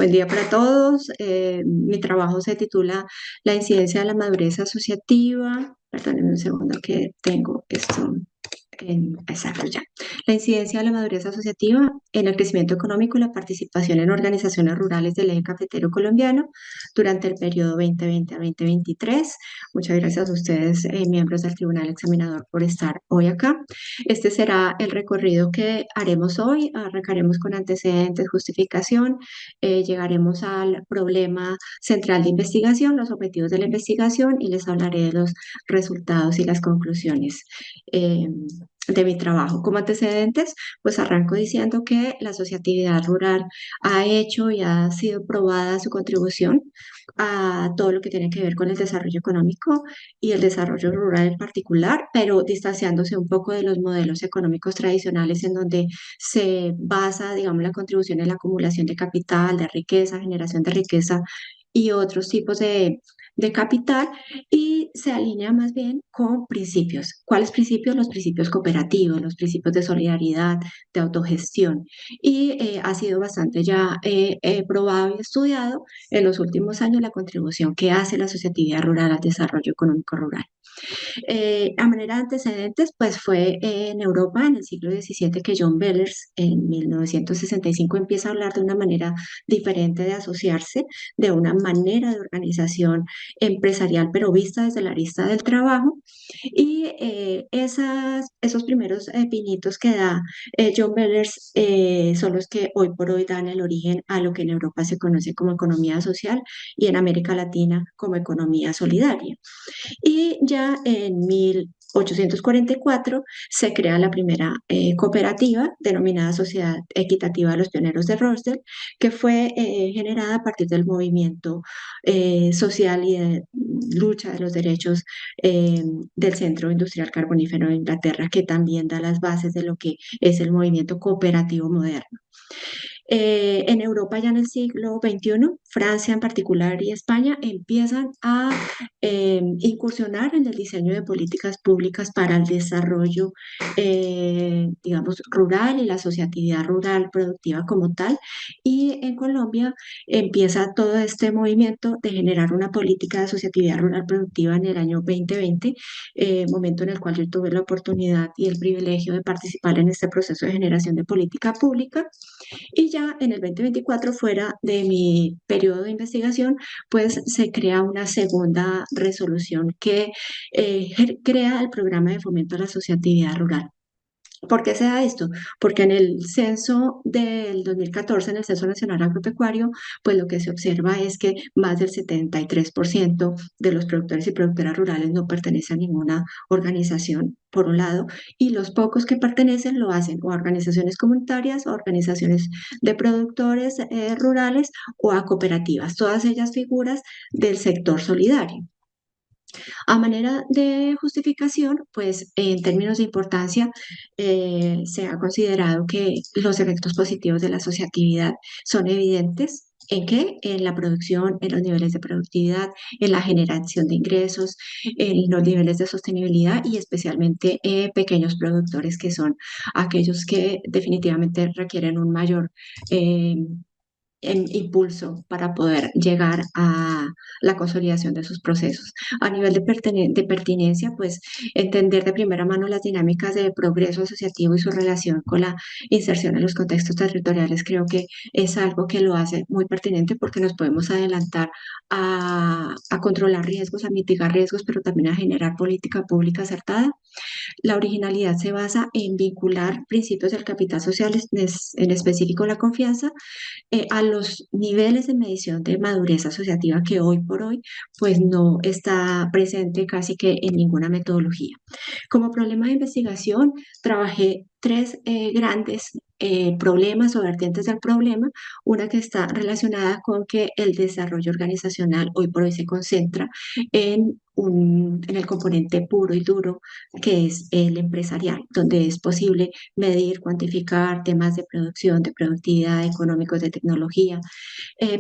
Buen día para todos. Mi trabajo se titula La incidencia de la madurez asociativa. Perdónenme un segundo que tengo esto. Exacto, ya. La incidencia de la madurez asociativa en el crecimiento económico y la participación en organizaciones rurales del eje cafetero colombiano durante el periodo 2020 a 2023. Muchas gracias a ustedes, miembros del Tribunal Examinador, por estar hoy acá. Este será el recorrido que haremos hoy. Arrancaremos con antecedentes, justificación, llegaremos al problema central de investigación, los objetivos de la investigación y les hablaré de los resultados y las conclusiones eh, de mi trabajo. Como antecedentes, pues arranco diciendo que la asociatividad rural ha hecho y ha sido probada su contribución a todo lo que tiene que ver con el desarrollo económico y el desarrollo rural en particular, pero distanciándose un poco de los modelos económicos tradicionales en donde se basa, digamos, la contribución en la acumulación de capital, de riqueza, generación de riqueza y otros tipos de capital, y se alinea más bien con principios. ¿Cuáles principios? Los principios cooperativos, los principios de solidaridad, de autogestión. Y ha sido bastante ya probado y estudiado en los últimos años la contribución que hace la asociatividad rural al desarrollo económico rural. A manera de antecedentes, pues fue en Europa en el siglo XVII que John Bellers en 1965 empieza a hablar de una manera diferente de asociarse, de una manera de organización empresarial, pero vista desde la arista del trabajo. Y esos primeros pinitos que da John Bellers son los que hoy por hoy dan el origen a lo que en Europa se conoce como economía social y en América Latina como economía solidaria. Y ya en 1844 se crea la primera cooperativa denominada Sociedad Equitativa de los Pioneros de Rochdale, que fue generada a partir del movimiento social y de lucha de los derechos del Centro Industrial Carbonífero de Inglaterra, que también da las bases de lo que es el movimiento cooperativo moderno. En Europa ya en el siglo XXI, Francia en particular y España empiezan a incursionar en el diseño de políticas públicas para el desarrollo, digamos, rural y la asociatividad rural productiva como tal. Y en Colombia empieza todo este movimiento de generar una política de asociatividad rural productiva en el año 2020, momento en el cual yo tuve la oportunidad y el privilegio de participar en este proceso de generación de política pública. Y ya en el 2024, fuera de mi periodo de investigación, pues se crea una segunda resolución que crea el programa de fomento a la asociatividad rural. ¿Por qué se da esto? Porque en el censo del 2014, en el Censo Nacional Agropecuario, pues lo que se observa es que más del 73% de los productores y productoras rurales no pertenecen a ninguna organización, por un lado, y los pocos que pertenecen lo hacen o a organizaciones comunitarias, o a organizaciones de productores rurales o a cooperativas, todas ellas figuras del sector solidario. A manera de justificación, pues en términos de importancia, se ha considerado que los efectos positivos de la asociatividad son evidentes. ¿En qué? En la producción, en los niveles de productividad, en la generación de ingresos, en los niveles de sostenibilidad y especialmente pequeños productores que son aquellos que definitivamente requieren un mayor eh, en impulso para poder llegar a la consolidación de sus procesos. A nivel de pertinencia, pues entender de primera mano las dinámicas de progreso asociativo y su relación con la inserción en los contextos territoriales, creo que es algo que lo hace muy pertinente porque nos podemos adelantar a controlar riesgos, a mitigar riesgos, pero también a generar política pública acertada. La originalidad se basa en vincular principios del capital social, en específico la confianza, a los niveles de medición de madurez asociativa que hoy por hoy pues no está presente casi que en ninguna metodología. Como problema de investigación, trabajé tres grandes problemas o vertientes del problema. Una que está relacionada con que el desarrollo organizacional hoy por hoy se concentra en el componente puro y duro, que es el empresarial, donde es posible medir, cuantificar temas de producción, de productividad, económicos, de tecnología,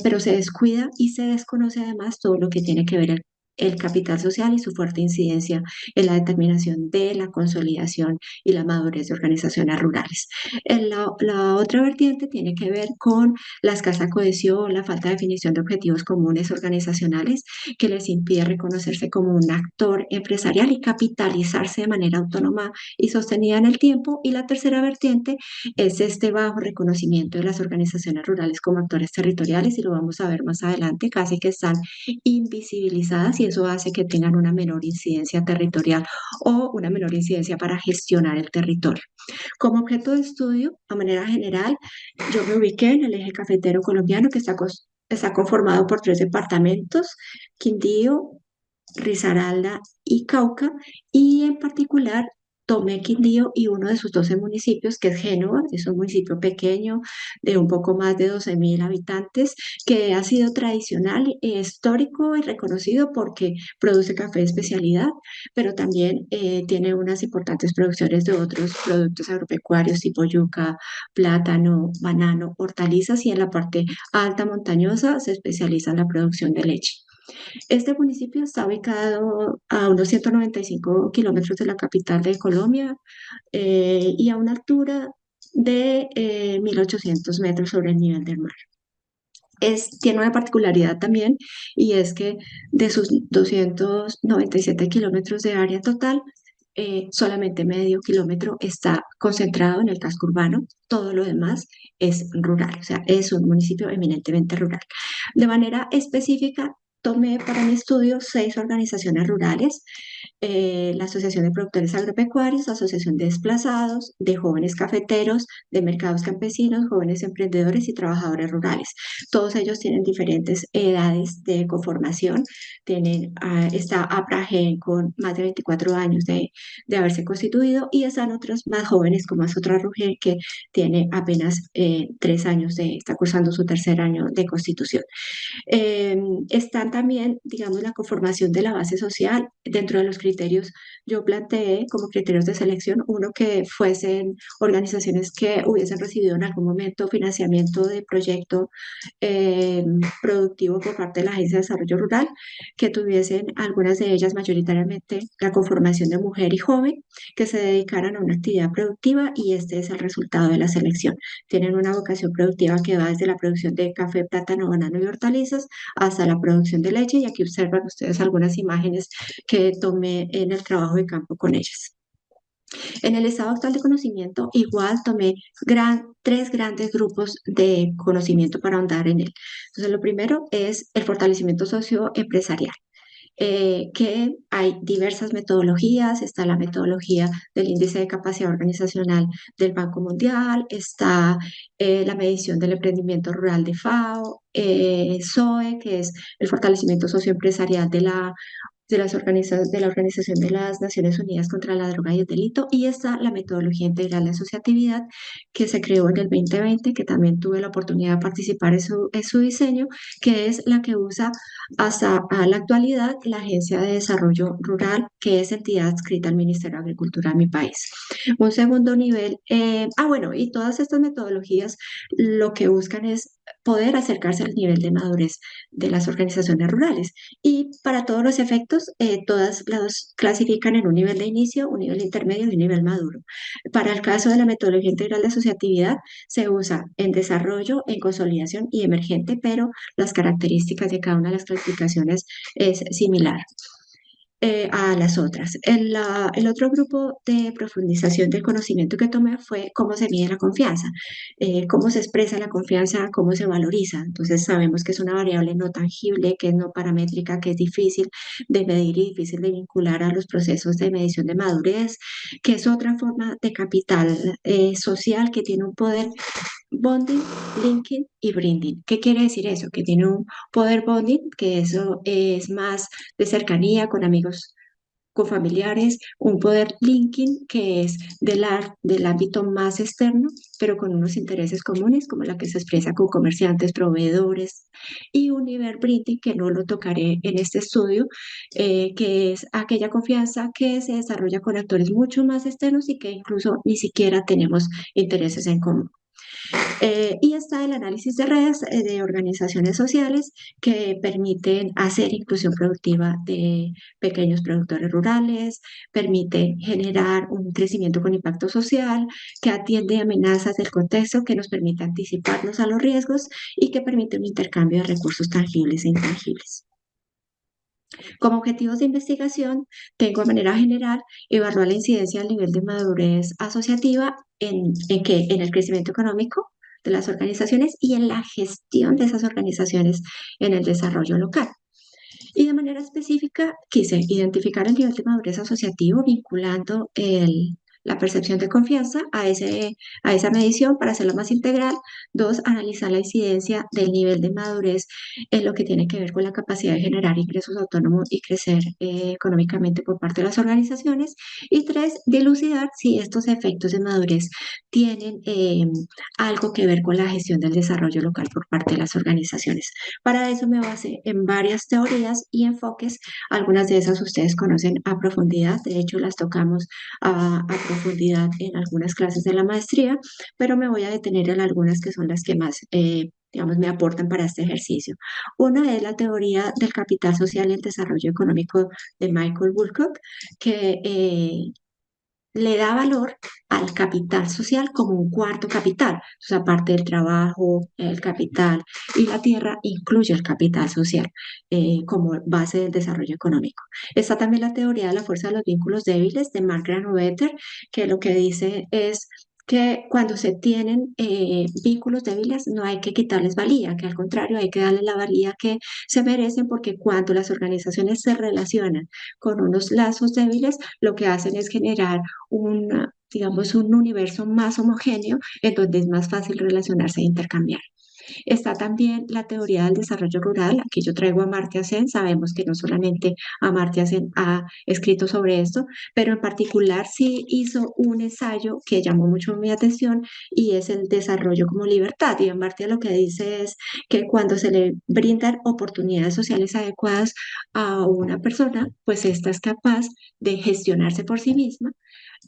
pero se descuida y se desconoce además todo lo que tiene que ver el capital social y su fuerte incidencia en la determinación de la consolidación y la madurez de organizaciones rurales. La otra vertiente tiene que ver con la escasa cohesión, la falta de definición de objetivos comunes organizacionales que les impide reconocerse como un actor empresarial y capitalizarse de manera autónoma y sostenida en el tiempo. Y la tercera vertiente es este bajo reconocimiento de las organizaciones rurales como actores territoriales, y lo vamos a ver más adelante, casi que están invisibilizadas y eso hace que tengan una menor incidencia territorial o una menor incidencia para gestionar el territorio. Como objeto de estudio, a manera general, yo me ubiqué en el eje cafetero colombiano que está conformado por tres departamentos: Quindío, Risaralda y Cauca, y en particular tomé Quindío y uno de sus 12 municipios, que es Génova. Es un municipio pequeño de un poco más de 12.000 habitantes, que ha sido tradicional, histórico y reconocido porque produce café de especialidad, pero también tiene unas importantes producciones de otros productos agropecuarios tipo yuca, plátano, banano, hortalizas, y en la parte alta montañosa se especializa en la producción de leche. Este municipio está ubicado a unos 195 kilómetros de la capital de Colombia, y a una altura de 1.800 metros sobre el nivel del mar. Tiene una particularidad también, y es que de sus 297 kilómetros de área total, solamente medio kilómetro está concentrado en el casco urbano, todo lo demás es rural, o sea, es un municipio eminentemente rural. De manera específica, tomé para mi estudio 6 organizaciones rurales: la Asociación de Productores Agropecuarios, la Asociación de Desplazados, de Jóvenes Cafeteros, de Mercados Campesinos, Jóvenes Emprendedores y Trabajadores Rurales. Todos ellos tienen diferentes edades de conformación. Está APRAGEN con más de 24 años de haberse constituido, y están otros más jóvenes como Asotrarrugen, que tiene apenas 3 años está cursando su tercer año de constitución. Eh, Están también, digamos, la conformación de la base social. Dentro de los criterios, yo planteé como criterios de selección, uno, que fuesen organizaciones que hubiesen recibido en algún momento financiamiento de proyecto eh, productivo por parte de la Agencia de Desarrollo Rural, que tuviesen algunas de ellas mayoritariamente la conformación de mujer y joven, que se dedicaran a una actividad productiva, y este es el resultado de la selección. Tienen una vocación productiva que va desde la producción de café, plátano, banano y hortalizas hasta la producción de leche, y aquí observan ustedes algunas imágenes que tomé en el trabajo de campo con ellas. En el estado actual de conocimiento, igual tomé tres grandes grupos de conocimiento para ahondar en él. Entonces, lo primero es el fortalecimiento socioempresarial, que hay diversas metodologías. Está la metodología del índice de capacidad organizacional del Banco Mundial, está la medición del emprendimiento rural de FAO, SOE, que es el fortalecimiento socioempresarial de la Organización de las Naciones Unidas contra la Droga y el Delito, y está la metodología integral de asociatividad, que se creó en el 2020, que también tuve la oportunidad de participar en su diseño, que es la que usa hasta a la actualidad la Agencia de Desarrollo Rural, que es entidad adscrita al Ministerio de Agricultura de mi país. Un segundo nivel, bueno, y todas estas metodologías lo que buscan es poder acercarse al nivel de madurez de las organizaciones rurales, y para todos los efectos, todas las clasifican en un nivel de inicio, un nivel intermedio y un nivel maduro. Para el caso de la metodología integral de asociatividad, se usa en desarrollo, en consolidación y emergente, pero las características de cada una de las clasificaciones es similar a las otras. El otro grupo de profundización del conocimiento que tomé fue cómo se mide la confianza, cómo se expresa la confianza, cómo se valoriza. Entonces sabemos que es una variable no tangible, que es no paramétrica, que es difícil de medir y difícil de vincular a los procesos de medición de madurez, que es otra forma de capital social que tiene un poder bonding, linking y branding. ¿Qué quiere decir eso? Que tiene un poder bonding, que eso es más de cercanía con amigos, con familiares; un poder linking, que es del ámbito más externo, pero con unos intereses comunes, como la que se expresa con comerciantes, proveedores; y un nivel branding, que no lo tocaré en este estudio, que es aquella confianza que se desarrolla con actores mucho más externos y que incluso ni siquiera tenemos intereses en común. Y está el análisis de redes de organizaciones sociales que permiten hacer inclusión productiva de pequeños productores rurales, permite generar un crecimiento con impacto social, que atiende amenazas del contexto, que nos permite anticiparnos a los riesgos y que permite un intercambio de recursos tangibles e intangibles. Como objetivos de investigación, tengo de manera general evaluar la incidencia del nivel de madurez asociativa en el crecimiento económico de las organizaciones y en la gestión de esas organizaciones en el desarrollo local. Y de manera específica, quise identificar el nivel de madurez asociativo vinculando la percepción de confianza a esa medición para hacerla más integral. Dos, analizar la incidencia del nivel de madurez en lo que tiene que ver con la capacidad de generar ingresos autónomos y crecer económicamente por parte de las organizaciones. Y tres, dilucidar si estos efectos de madurez tienen algo que ver con la gestión del desarrollo local por parte de las organizaciones. Para eso me basé en varias teorías y enfoques. Algunas de esas ustedes conocen a profundidad, de hecho las tocamos a profundidad en algunas clases de la maestría, pero me voy a detener en algunas que son las que más, digamos, me aportan para este ejercicio. Una es la teoría del capital social y el desarrollo económico de Michael Woolcock, que le da valor al capital social como un cuarto capital. O sea, aparte del trabajo, el capital y la tierra, incluye el capital social como base del desarrollo económico. Está también la teoría de la fuerza de los vínculos débiles de Mark Granovetter, que lo que dice es que cuando se tienen vínculos débiles no hay que quitarles valía, que al contrario hay que darle la valía que se merecen porque cuando las organizaciones se relacionan con unos lazos débiles, lo que hacen es generar digamos, un universo más homogéneo en donde es más fácil relacionarse e intercambiar. Está también la teoría del desarrollo rural. Aquí yo traigo a Amartya Sen. Sabemos que no solamente Amartya Sen ha escrito sobre esto, pero en particular sí hizo un ensayo que llamó mucho mi atención y es el desarrollo como libertad. Y Amartya lo que dice es que cuando se le brindan oportunidades sociales adecuadas a una persona, pues ésta es capaz de gestionarse por sí misma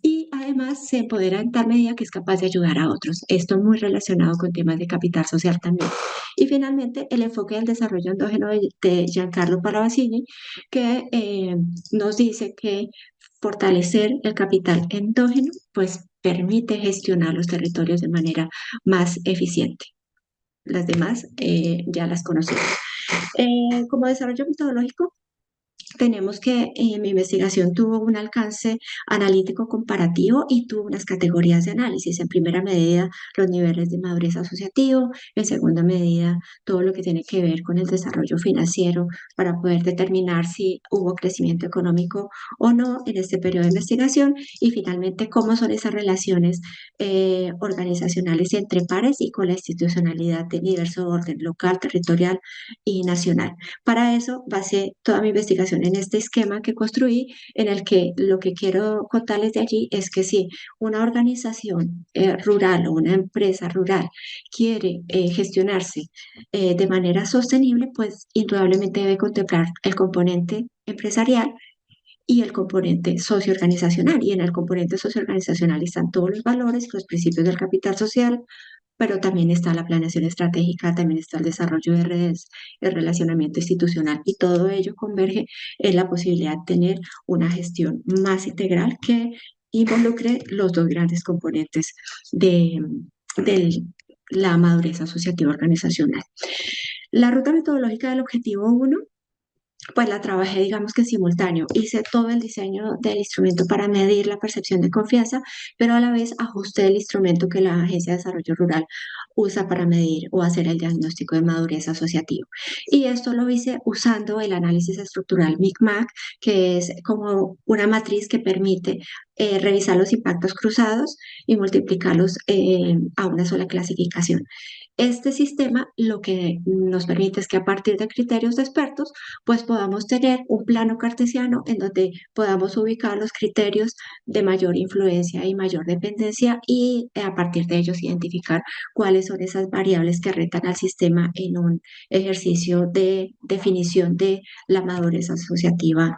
y además se empodera en tal medida que es capaz de ayudar a otros. Esto muy relacionado con temas de capital social también. Y finalmente, el enfoque del desarrollo endógeno de Giancarlo Palavasini, que nos dice que fortalecer el capital endógeno, pues permite gestionar los territorios de manera más eficiente. Las demás ya las conocemos. Como desarrollo metodológico, tenemos que mi investigación tuvo un alcance analítico comparativo y tuvo unas categorías de análisis. En primera medida, los niveles de madurez asociativo. En segunda medida, todo lo que tiene que ver con el desarrollo financiero para poder determinar si hubo crecimiento económico o no en este periodo de investigación. Y finalmente, cómo son esas relaciones organizacionales entre pares y con la institucionalidad de diverso orden local, territorial y nacional. Para eso basé toda mi investigación en este esquema que construí, en el que lo que quiero contarles de allí es que si una organización rural o una empresa rural quiere gestionarse de manera sostenible, pues indudablemente debe contemplar el componente empresarial y el componente socioorganizacional. Y en el componente socioorganizacional están todos los valores, los principios del capital social, pero también está la planeación estratégica, también está el desarrollo de redes, el relacionamiento institucional y todo ello converge en la posibilidad de tener una gestión más integral que involucre los dos grandes componentes de la madurez asociativa organizacional. La ruta metodológica del objetivo uno pues la trabajé, digamos que simultáneo. Hice todo el diseño del instrumento para medir la percepción de confianza, pero a la vez ajusté el instrumento que la Agencia de Desarrollo Rural usa para medir o hacer el diagnóstico de madurez asociativo. Y esto lo hice usando el análisis estructural MICMAC, que es como una matriz que permite revisar los impactos cruzados y multiplicarlos a una sola clasificación. Este sistema lo que nos permite es que a partir de criterios de expertos, pues podamos tener un plano cartesiano en donde podamos ubicar los criterios de mayor influencia y mayor dependencia y a partir de ellos identificar cuáles son esas variables que retan al sistema en un ejercicio de definición de la madurez asociativa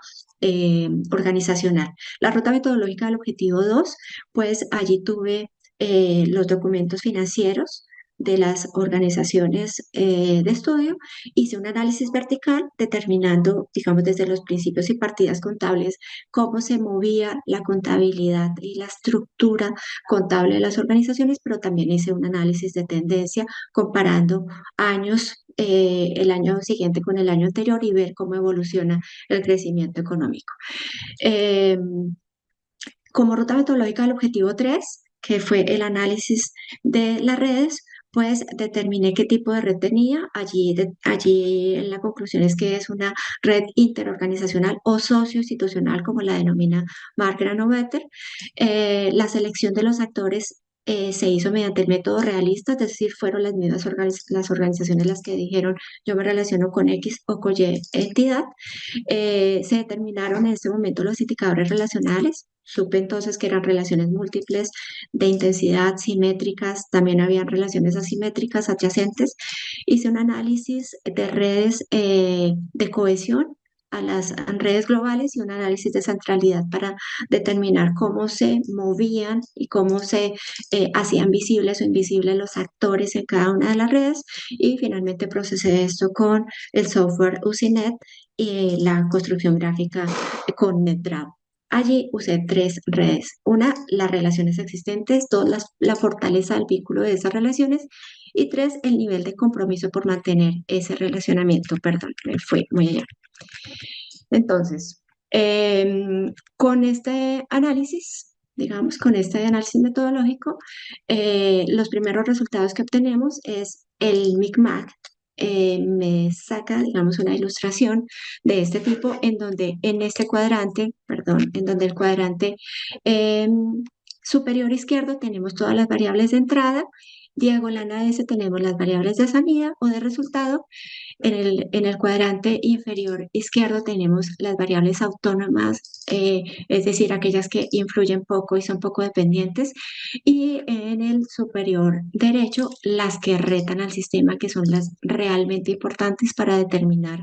organizacional. La ruta metodológica del objetivo 2, pues allí tuve los documentos financieros de las organizaciones de estudio, hice un análisis vertical determinando, digamos, desde los principios y partidas contables, cómo se movía la contabilidad y la estructura contable de las organizaciones, pero también hice un análisis de tendencia comparando años, el año siguiente con el año anterior y ver cómo evoluciona el crecimiento económico. Eh, Como ruta metodológica del objetivo 3, que fue el análisis de las redes, pues determiné qué tipo de red tenía. Allí en la conclusión es que es una red interorganizacional o socioinstitucional, como la denomina Mark Granovetter. La selección de los actores se hizo mediante el método realista, es decir, fueron las mismas las organizaciones las que dijeron yo me relaciono con X o con Y entidad. Se determinaron en este momento los indicadores relacionales. Supe entonces que eran relaciones múltiples de intensidad, simétricas, también habían relaciones asimétricas adyacentes. Hice un análisis de redes de cohesión a las redes globales y un análisis de centralidad para determinar cómo se movían y cómo se hacían visibles o invisibles los actores en cada una de las redes. Y finalmente procesé esto con el software UCINET y la construcción gráfica con NetDraw. Allí usé tres redes. Una, las relaciones existentes. Dos, la fortaleza del vínculo de esas relaciones. Y tres, el nivel de compromiso por mantener ese relacionamiento. Perdón, me fui muy allá. Entonces, con este análisis, digamos, con este análisis metodológico, los primeros resultados que obtenemos es el MICMAC. Me saca, digamos, una ilustración de este tipo en donde en este cuadrante, perdón, en donde el cuadrante superior izquierdo tenemos todas las variables de entrada, diagonal a ese tenemos las variables de salida o de resultado, en el cuadrante inferior izquierdo tenemos las variables autónomas, es decir, aquellas que influyen poco y son poco dependientes, y en el superior derecho las que retan al sistema, que son las realmente importantes para determinar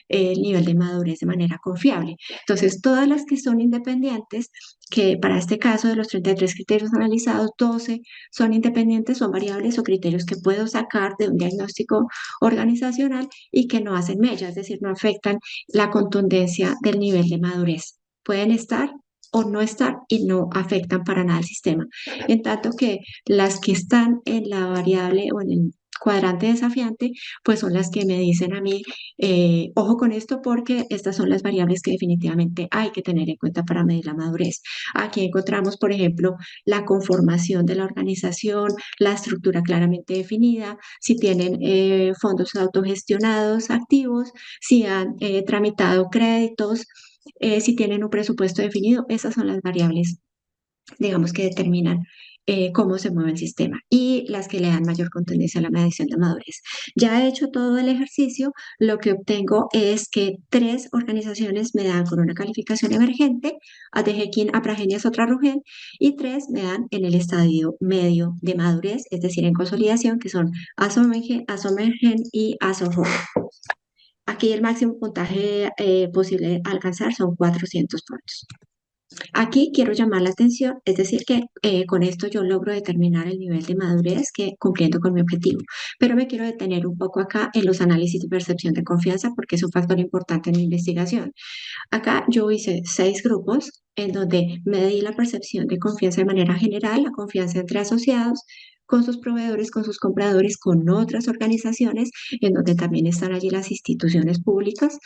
el nivel de madurez de manera confiable. Entonces, todas las que son independientes, que para este caso de los 33 criterios analizados, 12 son independientes, son variables o criterios que puedo sacar de un diagnóstico organizacional y que no hacen mella, es decir, no afectan la contundencia del nivel de madurez. Pueden estar o no estar y no afectan para nada el sistema. En tanto que las que están en la variable o en el cuadrante desafiante, pues son las que me dicen a mí, ojo con esto porque estas son las variables que definitivamente hay que tener en cuenta para medir la madurez. Aquí encontramos, por ejemplo, la conformación de la organización, la estructura claramente definida, si tienen fondos autogestionados activos, si han tramitado créditos, si tienen un presupuesto definido. Esas son las variables, digamos, que determinan cómo se mueve el sistema y las que le dan mayor contundencia a la medición de madurez. Ya he hecho todo el ejercicio, lo que obtengo es que tres organizaciones me dan con una calificación emergente, Atejequín, Apragenia, Sotrarrugen, y tres me dan en el estadio medio de madurez, es decir, en consolidación, que son Asomergen, Asomergen y Asojo. Aquí el máximo puntaje posible a alcanzar son 400 puntos. Aquí quiero llamar la atención, es decir, que con esto yo logro determinar el nivel de madurez que cumpliendo con mi objetivo, pero me quiero detener un poco acá en los análisis de percepción de confianza porque es un factor importante en mi investigación. Acá yo hice 6 grupos en donde medí la percepción de confianza de manera general, la confianza entre asociados, con sus proveedores, con sus compradores, con otras organizaciones, en donde también están allí las instituciones públicas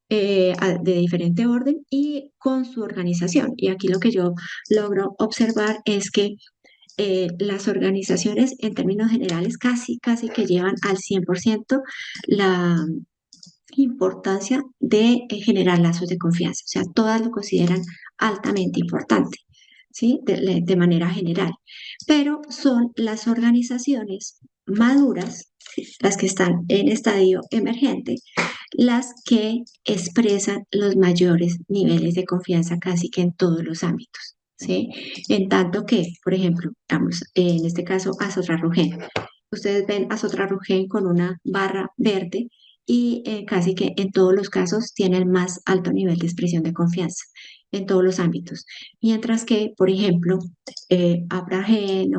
de diferente orden y con su organización. Y aquí lo que yo logro observar es que las organizaciones en términos generales casi que llevan al 100% la importancia de generar lazos de confianza. O sea, todas lo consideran altamente importante, ¿sí? De manera general. Pero son las organizaciones maduras, las que están en estadio emergente, las que expresan los mayores niveles de confianza casi que en todos los ámbitos. ¿Sí? En tanto que, por ejemplo, vamos, en este caso, Azotrarrugen. Ustedes ven Azotrarrugen con una barra verde y casi que en todos los casos tiene el más alto nivel de expresión de confianza. en todos los ámbitos. Mientras que, por ejemplo, Abragen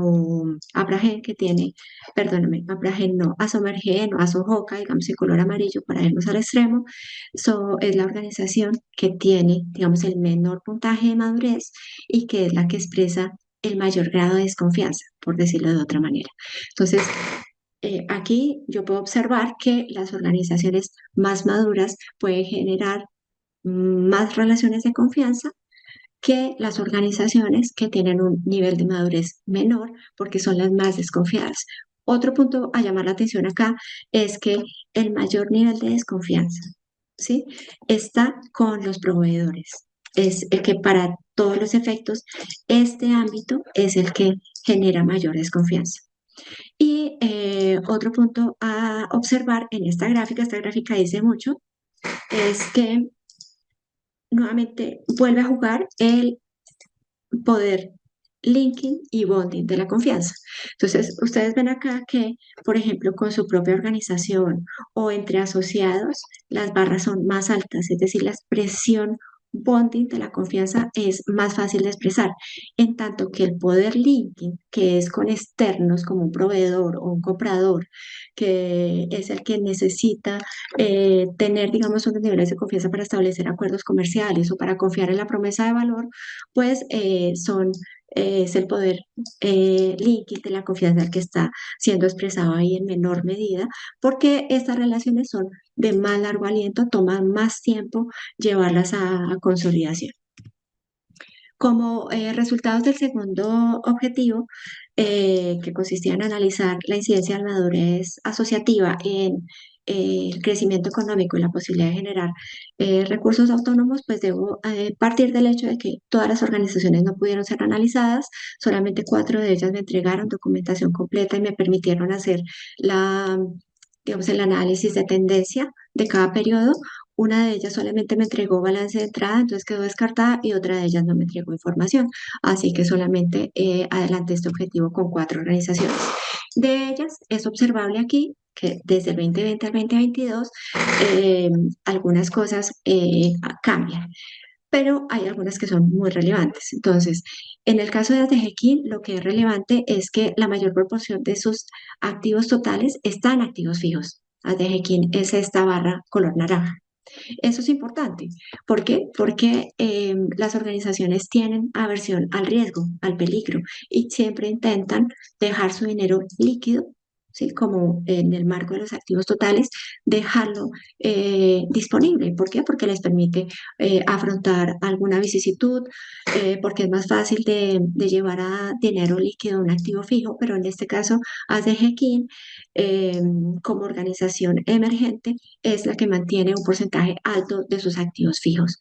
que tiene, perdóname, Abragen no, Asomergen o Asojoca, digamos, en color amarillo para irnos al extremo, es la organización que tiene, digamos, el menor puntaje de madurez y que es la que expresa el mayor grado de desconfianza, por decirlo de otra manera. Entonces, aquí yo puedo observar que las organizaciones más maduras pueden generar más relaciones de confianza que las organizaciones que tienen un nivel de madurez menor porque son las más desconfiadas. Otro punto a llamar la atención acá es que el mayor nivel de desconfianza, ¿sí? Está con los proveedores. Es el que para todos los efectos, este ámbito es el que genera mayor desconfianza. Y otro punto a observar en esta gráfica dice mucho, es que nuevamente vuelve a jugar el poder linking y bonding de la confianza. Entonces, ustedes ven acá que, por ejemplo, con su propia organización o entre asociados, las barras son más altas, es decir, la expresión bonding de la confianza es más fácil de expresar, en tanto que el poder linking, que es con externos como un proveedor o un comprador, que es el que necesita tener, digamos, unos niveles de confianza para establecer acuerdos comerciales o para confiar en la promesa de valor, pues es el poder líquido de la confianza el que está siendo expresado ahí en menor medida, porque estas relaciones son de más largo aliento, toman más tiempo llevarlas a consolidación. Como resultados del segundo objetivo, que consistía en analizar la incidencia de la madurez asociativa en el crecimiento económico y la posibilidad de generar recursos autónomos, pues debo partir del hecho de que todas las organizaciones no pudieron ser analizadas, solamente 4 de ellas me entregaron documentación completa y me permitieron hacer digamos, el análisis de tendencia de cada periodo. Una de ellas solamente me entregó balance de entrada, entonces quedó descartada y otra de ellas no me entregó información. Así que solamente adelanté este objetivo con 4 organizaciones. De ellas es observable aquí que desde el 2020 al 2022 algunas cosas cambian, pero hay algunas que son muy relevantes. Entonces, en el caso de Atejequín, lo que es relevante es que la mayor proporción de sus activos totales están activos fijos. Atejequín es esta barra color naranja. Eso es importante. ¿Por qué? Porque las organizaciones tienen aversión al riesgo, al peligro, y siempre intentan dejar su dinero líquido, ¿sí? Como en el marco de los activos totales, dejarlo disponible. ¿Por qué? Porque les permite afrontar alguna vicisitud, porque es más fácil de llevar a dinero líquido a un activo fijo, pero en este caso, ASDGKIN, eh, como organización emergente, es la que mantiene un porcentaje alto de sus activos fijos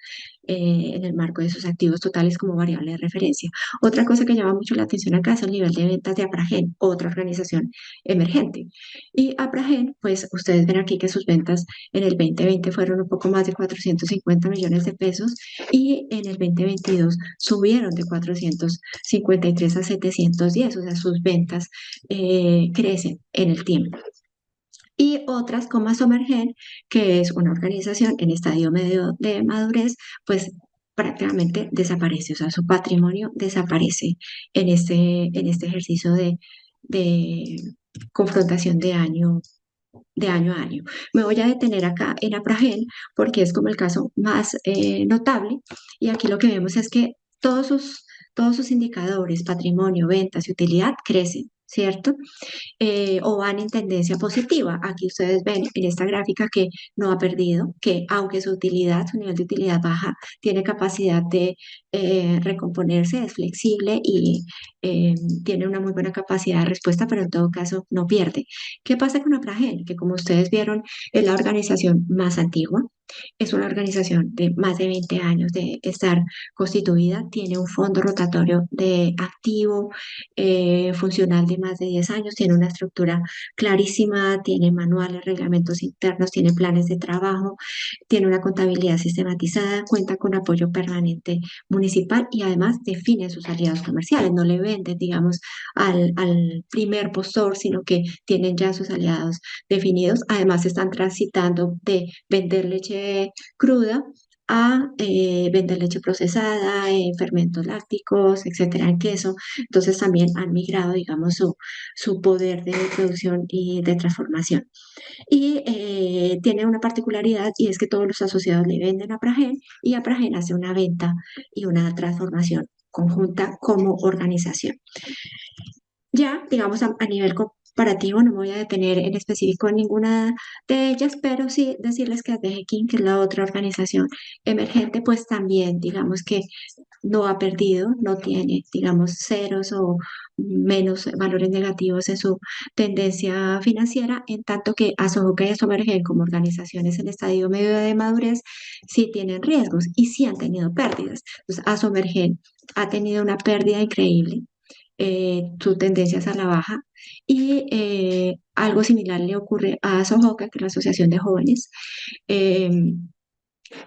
en el marco de sus activos totales como variable de referencia. Otra cosa que llama mucho la atención acá es el nivel de ventas de Apragen, otra organización emergente. Y Apragen, pues ustedes ven aquí que sus ventas en el 2020 fueron un poco más de 450 millones de pesos y en el 2022 subieron de 453 a 710, o sea, sus ventas crecen en el tiempo. Y otras como Somergen, que es una organización en estadio medio de madurez, pues prácticamente desaparece, o sea, su patrimonio desaparece en este ejercicio de confrontación de año a año. Me voy a detener acá en Apragen porque es como el caso más notable y aquí lo que vemos es que todos sus indicadores, patrimonio, ventas y utilidad crecen, ¿cierto? O van en tendencia positiva. Aquí ustedes ven en esta gráfica que no ha perdido, que aunque su utilidad, su nivel de utilidad baja, tiene capacidad de recomponerse, es flexible y eh, tiene una muy buena capacidad de respuesta, pero en todo caso no pierde. ¿Qué pasa con Apragen? Que como ustedes vieron, es la organización más antigua. Es una organización de más de 20 años de estar constituida, tiene un fondo rotatorio de activo funcional de más de 10 años, tiene una estructura clarísima, tiene manuales, reglamentos internos, tiene planes de trabajo, tiene una contabilidad sistematizada, cuenta con apoyo permanente municipal y además define sus aliados comerciales, no le venden, digamos, al primer postor, sino que tienen ya sus aliados definidos. Además, están transitando de vender leche cruda a vender leche procesada, fermentos lácticos, etcétera, en queso. Entonces también han migrado, digamos, su poder de producción y de transformación. Y tiene una particularidad y es que todos los asociados le venden a Pragen y a Pragen hace una venta y una transformación conjunta como organización. Ya, digamos, a nivel comparativo, no me voy a detener en específico en ninguna de ellas, pero sí decirles que King, que es la otra organización emergente, pues también, digamos que no ha perdido, no tiene, digamos, ceros o menos valores negativos en su tendencia financiera, en tanto que Asohoca y Asomergen como organizaciones en estadio medio de madurez sí tienen riesgos y sí han tenido pérdidas. Entonces, Asomergen ha tenido una pérdida increíble, su tendencia es a la baja y algo similar le ocurre a Asohoca, que es la Asociación de Jóvenes. eh,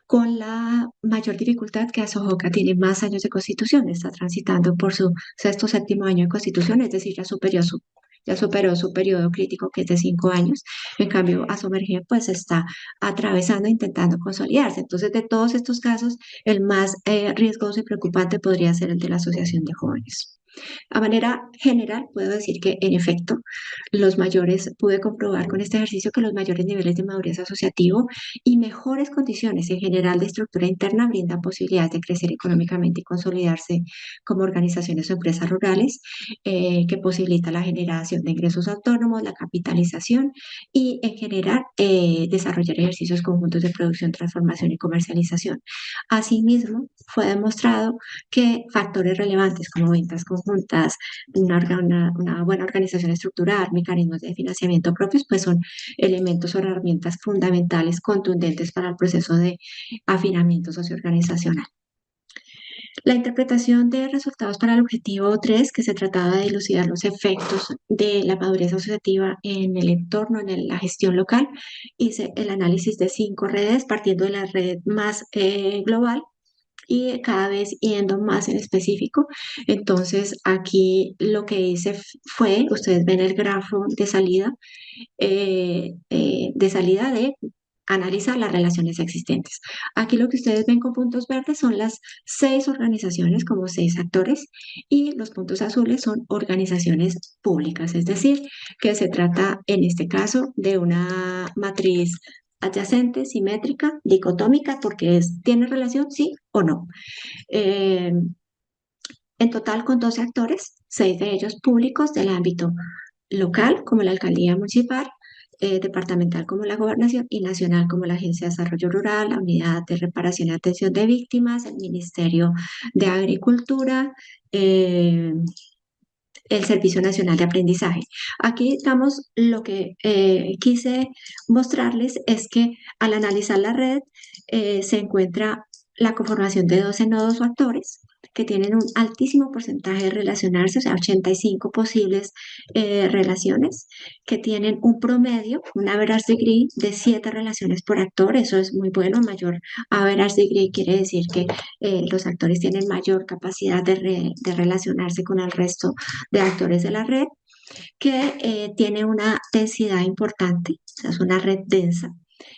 con la mayor dificultad que Asohoca tiene más años de constitución, está transitando por su sexto o séptimo año de constitución, es decir, ya superó su periodo crítico que es de 5 años. En cambio, Asomergir pues está atravesando, intentando consolidarse. Entonces, de todos estos casos, el más riesgoso y preocupante podría ser el de la Asociación de Jóvenes. A manera general, puedo decir que, en efecto, pude comprobar con este ejercicio que los mayores niveles de madurez asociativo y mejores condiciones en general de estructura interna brindan posibilidades de crecer económicamente y consolidarse como organizaciones o empresas rurales, que posibilita la generación de ingresos autónomos, la capitalización y, en general, desarrollar ejercicios conjuntos de producción, transformación y comercialización. Asimismo, fue demostrado que factores relevantes como ventas conjuntas, una buena organización estructural, mecanismos de financiamiento propios, pues son elementos o herramientas fundamentales, contundentes para el proceso de afinamiento socioorganizacional. La interpretación de resultados para el objetivo 3, que se trataba de dilucidar los efectos de la madurez asociativa en el entorno, en la gestión local, hice el análisis de 5 redes, partiendo de la red más global y cada vez yendo más en específico. Entonces, aquí lo que hice fue, ustedes ven el grafo de salida de analizar las relaciones existentes. Aquí lo que ustedes ven con puntos verdes son las 6 organizaciones como 6 actores y los puntos azules son organizaciones públicas, es decir, que se trata en este caso de una matriz adyacente, simétrica, dicotómica, porque tiene relación, sí o no. Eh, en total con 12 actores, 6 de ellos públicos del ámbito local, como la alcaldía municipal, departamental como la gobernación y nacional como la Agencia de Desarrollo Rural, la Unidad de Reparación y Atención de Víctimas, el Ministerio de Agricultura, eh, el Servicio Nacional de Aprendizaje. Aquí, digamos, lo que quise mostrarles es que al analizar la red se encuentra la conformación de 12 nodos o actores que tienen un altísimo porcentaje de relacionarse, o sea, 85 posibles relaciones, que tienen un promedio, un average degree de 7 relaciones por actor. Eso es muy bueno. Mayor average degree quiere decir que los actores tienen mayor capacidad de relacionarse con el resto de actores de la red, que tiene una densidad importante, o sea, es una red densa,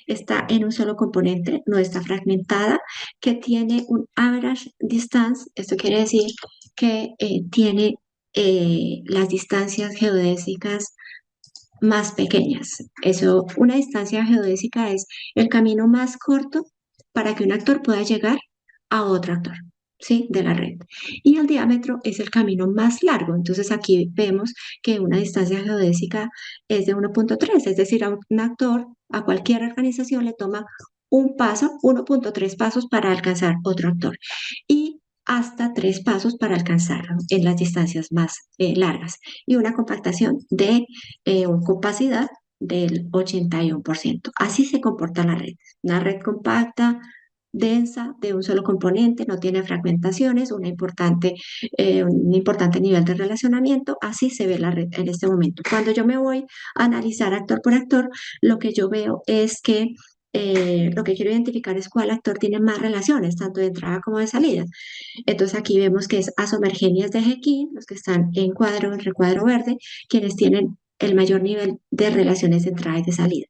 está en un solo componente, no está fragmentada, que tiene un average distance, esto quiere decir que tiene las distancias geodésicas más pequeñas. Eso, una distancia geodésica es el camino más corto para que un actor pueda llegar a otro actor, ¿sí? De la red. Y el diámetro es el camino más largo. Entonces aquí vemos que una distancia geodésica es de 1,3, es decir, a un actor, a cualquier organización le toma un paso, 1,3 pasos para alcanzar otro actor. Y hasta 3 pasos para alcanzarlo en las distancias más largas y una compactación de capacidad del 81%. Así se comporta la red. Una red compacta, densa, de un solo componente, no tiene fragmentaciones, un importante nivel de relacionamiento. Así se ve la red en este momento. Cuando yo me voy a analizar actor por actor, lo que yo veo es que lo que quiero identificar es cuál actor tiene más relaciones, tanto de entrada como de salida. Entonces aquí vemos que es Asomergenias de Jequín, los que están en recuadro verde, quienes tienen el mayor nivel de relaciones de entrada y de salida.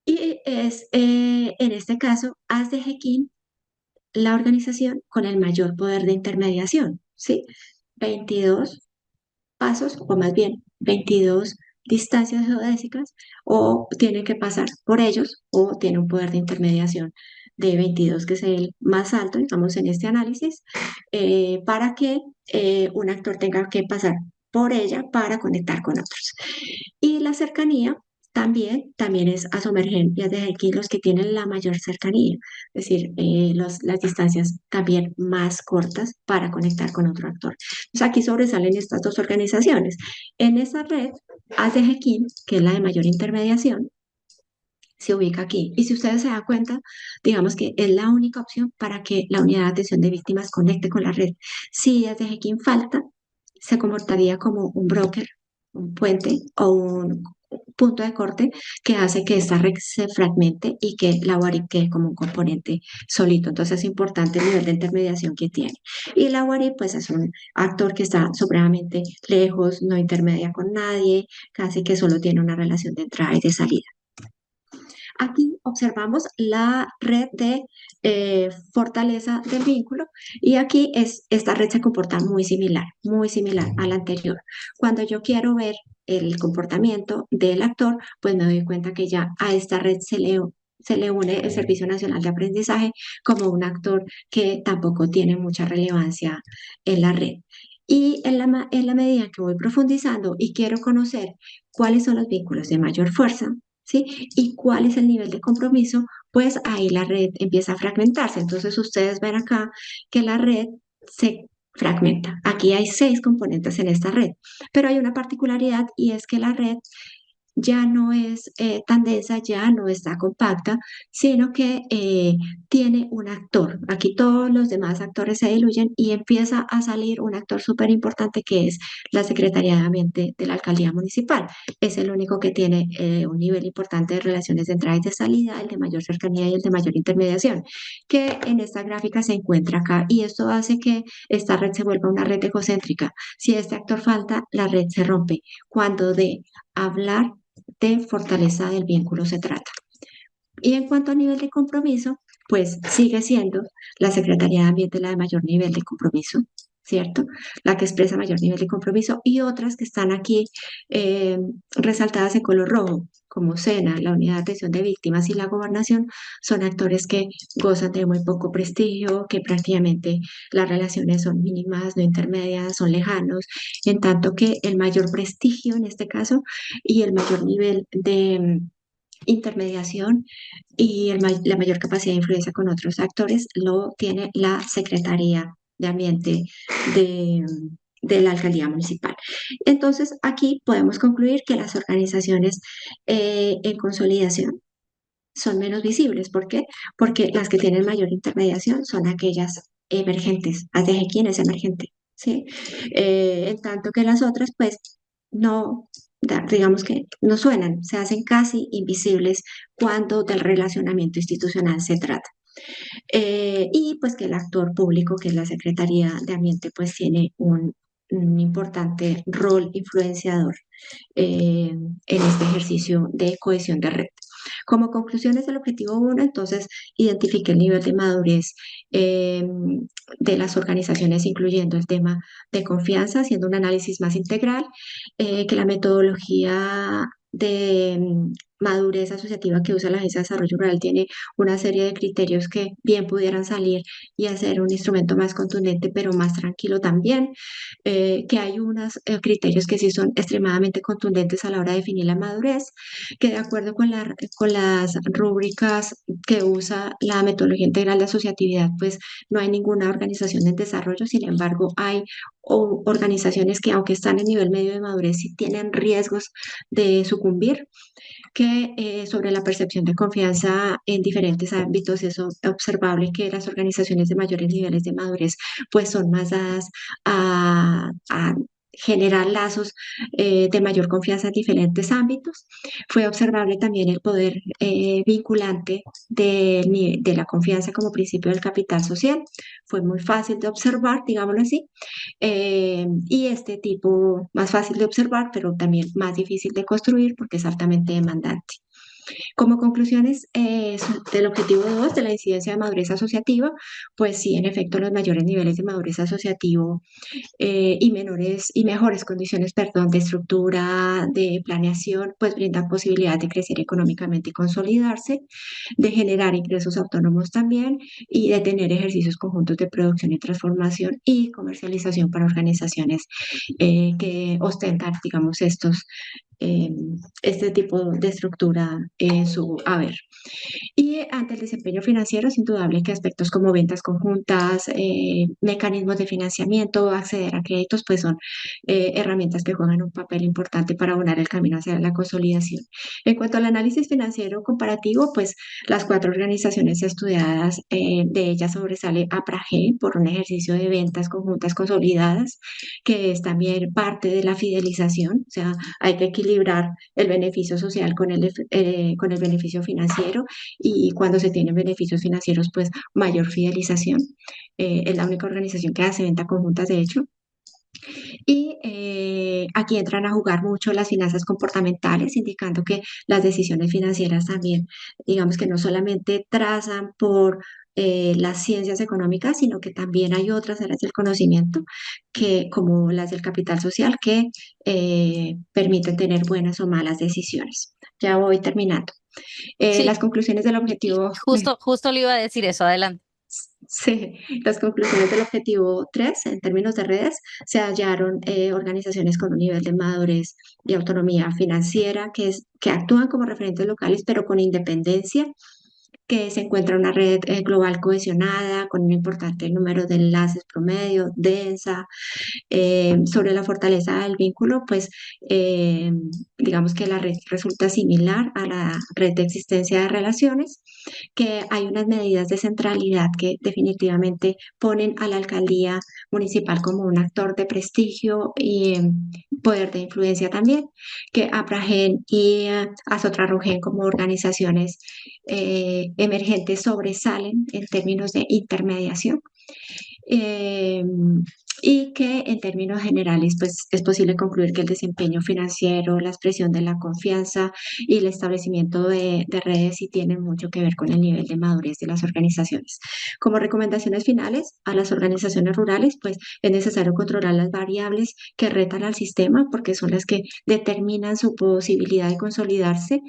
Y es, en este caso, haz de Jekyll la organización con el mayor poder de intermediación, ¿sí? 22 pasos, o más bien 22 distancias geodésicas, o tiene que pasar por ellos, o tiene un poder de intermediación de 22, que es el más alto, digamos, en este análisis, para que un actor tenga que pasar por ella para conectar con otros. Y la cercanía también es a su emergencias de aquí los que tienen la mayor cercanía, es decir, las distancias también más cortas para conectar con otro actor. Entonces aquí sobresalen estas dos organizaciones. En esa red, ADGKIM, que es la de mayor intermediación, se ubica aquí. Y si ustedes se dan cuenta, digamos que es la única opción para que la unidad de atención de víctimas conecte con la red. Si ADGKIM falta, se comportaría como un broker, un puente o un punto de corte que hace que esta red se fragmente y que la WARIP quede como un componente solito. Entonces es importante el nivel de intermediación que tiene. Y la WARIP pues es un actor que está supremamente lejos, no intermedia con nadie, casi que solo tiene una relación de entrada y de salida. Aquí observamos la red de fortaleza del vínculo y aquí esta red se comporta muy similar a la anterior. Cuando yo quiero ver el comportamiento del actor, pues me doy cuenta que ya a esta red se le une el Servicio Nacional de Aprendizaje como un actor que tampoco tiene mucha relevancia en la red. Y en la medida que voy profundizando y quiero conocer cuáles son los vínculos de mayor fuerza, ¿sí? Y cuál es el nivel de compromiso, pues ahí la red empieza a fragmentarse. Entonces ustedes ven acá que la red se fragmenta. Aquí hay 6 componentes en esta red, pero hay una particularidad y es que la red ya no es tan densa, ya no está compacta, sino que tiene un actor. Aquí todos los demás actores se diluyen y empieza a salir un actor súper importante que es la Secretaría de Ambiente de la Alcaldía Municipal. Es el único que tiene un nivel importante de relaciones de entrada y de salida, el de mayor cercanía y el de mayor intermediación, que en esta gráfica se encuentra acá y esto hace que esta red se vuelva una red egocéntrica. Si este actor falta, la red se rompe. Cuando de hablar de fortaleza del vínculo se trata. Y en cuanto a nivel de compromiso, pues sigue siendo la Secretaría de Ambiente la de mayor nivel de compromiso, ¿cierto? La que expresa mayor nivel de compromiso y otras que están aquí eh, resaltadas en color rojo, como SENA, la Unidad de Atención de Víctimas y la Gobernación, son actores que gozan de muy poco prestigio, que prácticamente las relaciones son mínimas, no intermedias, son lejanos, en tanto que el mayor prestigio en este caso y el mayor nivel de intermediación y la mayor capacidad de influencia con otros actores lo tiene la Secretaría de Ambiente de, de la Alcaldía Municipal. Entonces, aquí podemos concluir que las organizaciones en consolidación son menos visibles. ¿Por qué? Porque las que tienen mayor intermediación son aquellas emergentes. ADG, ¿quién es emergente? ¿Sí? En tanto que las otras, pues, no, digamos que no suenan, se hacen casi invisibles cuando del relacionamiento institucional se trata. Y pues que el actor público, que es la Secretaría de Ambiente, pues tiene un importante rol influenciador en este ejercicio de cohesión de red. Como conclusiones del objetivo 1, entonces identifique el nivel de madurez de las organizaciones, incluyendo el tema de confianza, haciendo un análisis más integral, que la metodología de madurez asociativa que usa la Agencia de Desarrollo Rural tiene una serie de criterios que bien pudieran salir y hacer un instrumento más contundente, pero más tranquilo también, que hay unos criterios que sí son extremadamente contundentes a la hora de definir la madurez, que de acuerdo con las rúbricas que usa la metodología integral de asociatividad, pues no hay ninguna organización en desarrollo, sin embargo, hay organizaciones que aunque están en nivel medio de madurez, sí tienen riesgos de sucumbir, que sobre la percepción de confianza en diferentes ámbitos es observable que las organizaciones de mayores niveles de madurez pues son más dadas a generar lazos de mayor confianza en diferentes ámbitos. Fue observable también el poder vinculante de la confianza como principio del capital social. Fue muy fácil de observar, digámoslo así, y este tipo más fácil de observar, pero también más difícil de construir porque es altamente demandante. Como conclusiones del objetivo 2 de la incidencia de madurez asociativa, pues sí, en efecto, los mayores niveles de madurez asociativo y menores y mejores condiciones, perdón, de estructura, de planeación, pues brindan posibilidad de crecer económicamente y consolidarse, de generar ingresos autónomos también y de tener ejercicios conjuntos de producción y transformación y comercialización para organizaciones que ostentan, digamos, eh, este tipo de estructura en su haber. Y ante el desempeño financiero es indudable que aspectos como ventas conjuntas, mecanismos de financiamiento, acceder a créditos, pues son herramientas que juegan un papel importante para abonar el camino hacia la consolidación. En cuanto al análisis financiero comparativo, pues las cuatro organizaciones estudiadas, de ellas sobresale APRAGE por un ejercicio de ventas conjuntas consolidadas, que es también parte de la fidelización, o sea, hay que equilibrar el beneficio social con el beneficio financiero y cuando se tienen beneficios financieros, pues mayor fidelización. Es la única organización que hace venta conjuntas, de hecho. Y aquí entran a jugar mucho las finanzas comportamentales, indicando que las decisiones financieras también, digamos que no solamente trazan por las ciencias económicas, sino que también hay otras áreas del conocimiento, que, como las del capital social, que permiten tener buenas o malas decisiones. Ya voy terminando. Las Sí, conclusiones del y objetivo, justo le iba a decir eso, adelante. sí, las conclusiones del objetivo 3 en términos de redes, se hallaron organizaciones con un nivel de madurez y autonomía financiera que actúan como referentes locales, pero con independencia, que se encuentra una red global cohesionada, con un importante número de enlaces promedio, densa, sobre la fortaleza del vínculo, pues eh, digamos que la red resulta similar a la red de existencia de relaciones, que hay unas medidas de centralidad que definitivamente ponen a la alcaldía municipal como un actor de prestigio y poder de influencia también, que APRAGEN y Azotrarogen como organizaciones emergentes sobresalen en términos de intermediación, eh, y que en términos generales pues es posible concluir que el desempeño financiero, la expresión de la confianza y el establecimiento de redes sí tienen mucho que ver con el nivel de madurez de las organizaciones. Como recomendaciones finales a las organizaciones rurales, pues es necesario controlar las variables que retan al sistema porque son las que determinan su posibilidad de consolidarse,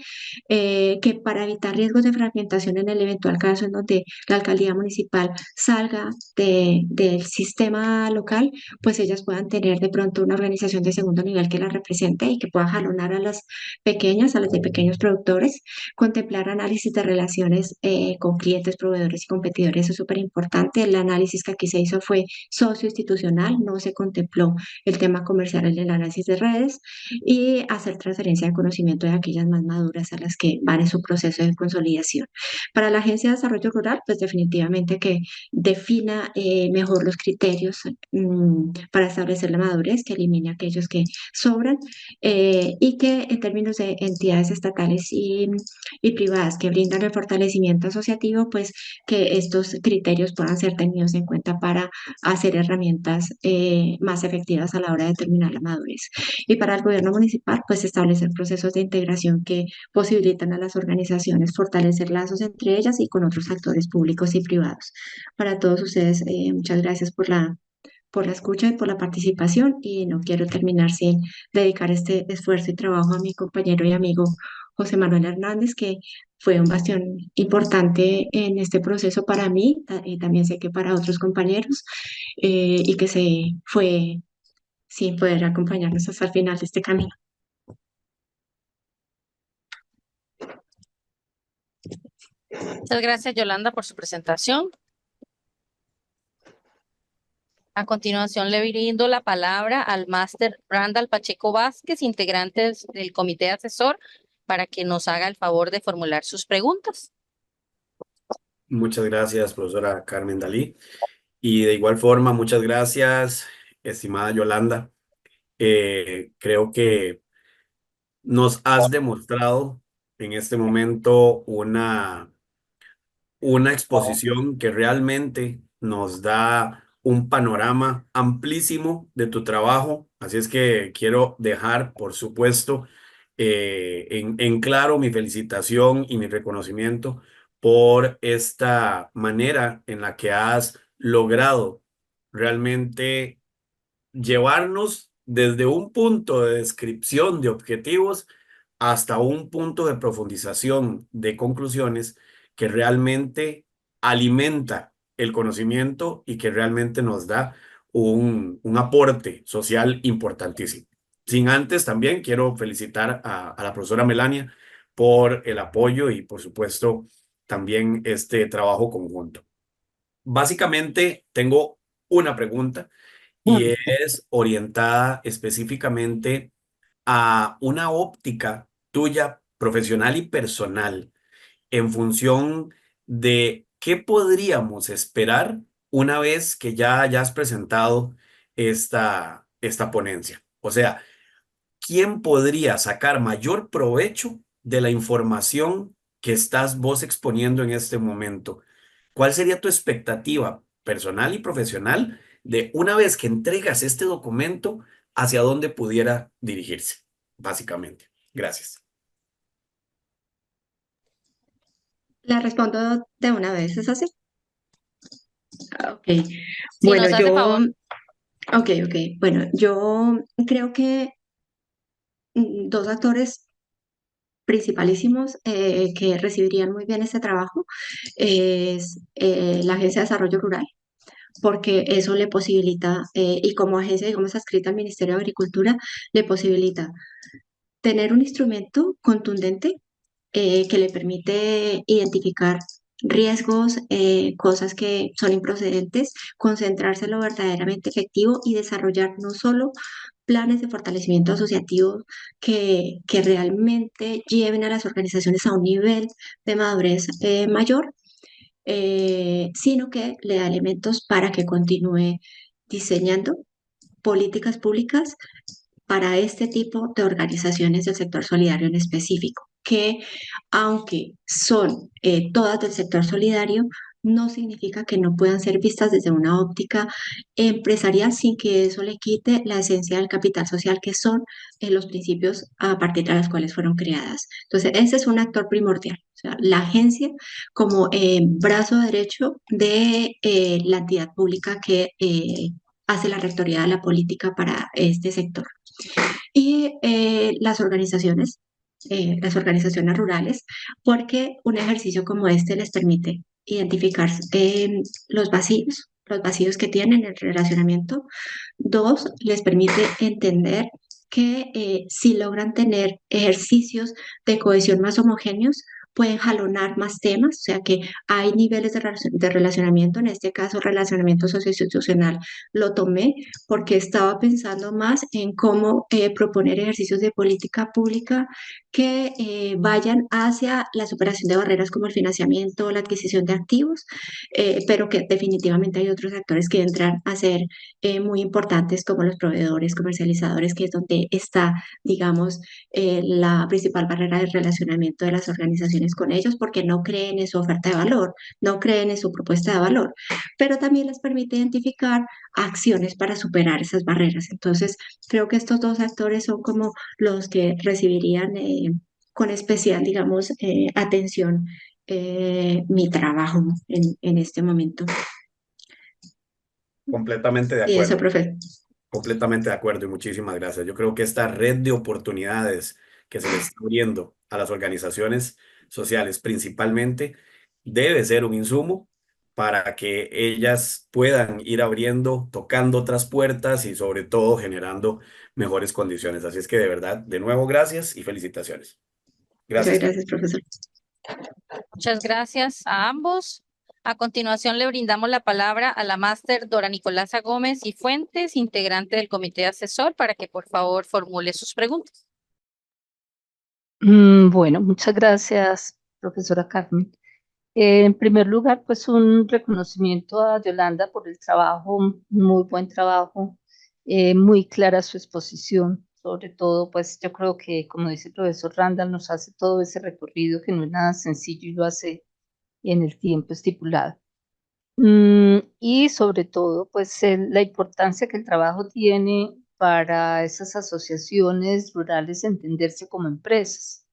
que para evitar riesgos de fragmentación en el eventual caso en donde la alcaldía municipal salga del sistema local, pues ellas puedan tener de pronto una organización de segundo nivel que las represente y que pueda jalonar a las pequeñas, a las de pequeños productores, contemplar análisis de relaciones con clientes, proveedores y competidores, eso es súper importante. El análisis que aquí se hizo fue socio-institucional, no se contempló el tema comercial en el análisis de redes y hacer transferencia de conocimiento de aquellas más maduras a las que van en su proceso de consolidación. Para la Agencia de Desarrollo Rural, pues definitivamente que defina mejor los criterios para establecer la madurez, que elimine aquellos que sobran, y que en términos de entidades estatales y privadas que brindan el fortalecimiento asociativo, pues que estos criterios puedan ser tenidos en cuenta para hacer herramientas más efectivas a la hora de determinar la madurez. Y para el gobierno municipal, pues establecer procesos de integración que posibilitan a las organizaciones fortalecer lazos entre ellas y con otros actores públicos y privados. Para todos ustedes, muchas gracias por la escucha y por la participación y no quiero terminar sin dedicar este esfuerzo y trabajo a mi compañero y amigo José Manuel Hernández, que fue un bastión importante en este proceso para mí y también sé que para otros compañeros, y que se fue sin poder acompañarnos hasta el final de este camino. Muchas gracias, Yolanda, por su presentación. A continuación, le brindo la palabra al máster Randall Pacheco Vázquez, integrante del comité asesor, para que nos haga el favor de formular sus preguntas. Muchas gracias, profesora Carmen Dalí. Y de igual forma, muchas gracias, estimada Yolanda. Creo que nos has demostrado en este momento una exposición que realmente nos da un panorama amplísimo de tu trabajo. Así es que quiero dejar, por supuesto, en claro mi felicitación y mi reconocimiento por esta manera en la que has logrado realmente llevarnos desde un punto de descripción de objetivos hasta un punto de profundización de conclusiones que realmente alimenta el conocimiento y que realmente nos da un aporte social importantísimo. Sin antes, también quiero felicitar a la profesora Melania por el apoyo y, por supuesto, también este trabajo conjunto. Básicamente, tengo una pregunta y es orientada específicamente a una óptica tuya profesional y personal en función de qué podríamos esperar una vez que ya hayas presentado esta ponencia. O sea, ¿quién podría sacar mayor provecho de la información que estás vos exponiendo en este momento? ¿Cuál sería tu expectativa personal y profesional de una vez que entregas este documento, hacia dónde pudiera dirigirse, básicamente? Gracias. Le respondo de una vez, ¿es así? Ok. Si Bueno, nos hace favor. ok. Bueno, yo creo que dos actores principalísimos que recibirían muy bien este trabajo es la Agencia de Desarrollo Rural, porque eso le posibilita, y como agencia, digamos, adscrita al Ministerio de Agricultura, le posibilita tener un instrumento contundente que le permite identificar riesgos, cosas que son improcedentes, concentrarse en lo verdaderamente efectivo y desarrollar no solo planes de fortalecimiento asociativo que realmente lleven a las organizaciones a un nivel de madurez mayor, sino que le da elementos para que continúe diseñando políticas públicas para este tipo de organizaciones del sector solidario en específico, que aunque son todas del sector solidario, no significa que no puedan ser vistas desde una óptica empresarial sin que eso le quite la esencia del capital social, que son los principios a partir de los cuales fueron creadas. Entonces, ese es un actor primordial. O sea, la agencia como brazo derecho de la entidad pública que hace la rectoría de la política para este sector. Y las organizaciones rurales, porque un ejercicio como este les permite identificar los vacíos que tienen en el relacionamiento. Dos, les permite entender que si logran tener ejercicios de cohesión más homogéneos, pueden jalonar más temas, o sea que hay niveles de relacionamiento, en este caso relacionamiento socioinstitucional lo tomé porque estaba pensando más en cómo proponer ejercicios de política pública que vayan hacia la superación de barreras como el financiamiento, la adquisición de activos, pero que definitivamente hay otros actores que entran a ser muy importantes como los proveedores, comercializadores, que es donde está, digamos, la principal barrera de relacionamiento de las organizaciones con ellos porque no creen en su oferta de valor, no creen en su propuesta de valor, pero también les permite identificar acciones para superar esas barreras. Entonces, creo que estos dos actores son como los que recibirían con especial, digamos, atención mi trabajo en este momento. Completamente de Y eso, acuerdo. profe. Completamente de acuerdo y muchísimas gracias. Yo creo que esta red de oportunidades que se le está abriendo a las organizaciones sociales principalmente debe ser un insumo para que ellas puedan ir abriendo, tocando otras puertas y sobre todo generando mejores condiciones. Así es que de verdad, de nuevo, gracias y felicitaciones. Muchas Gracias. gracias, profesor. Muchas gracias a ambos. A continuación le brindamos la palabra a la máster Dora Nicolasa Gómez y Fuentes, integrante del comité asesor, para que por favor formule sus preguntas. Bueno, muchas gracias, profesora Carmen. En primer lugar, pues un reconocimiento a Yolanda por el trabajo, muy buen trabajo, muy clara su exposición. Sobre todo, pues yo creo que, como dice el profesor Randall, nos hace todo ese recorrido que no es nada sencillo y lo hace en el tiempo estipulado. Y sobre todo, pues la importancia que el trabajo tiene para esas asociaciones rurales entenderse como empresas,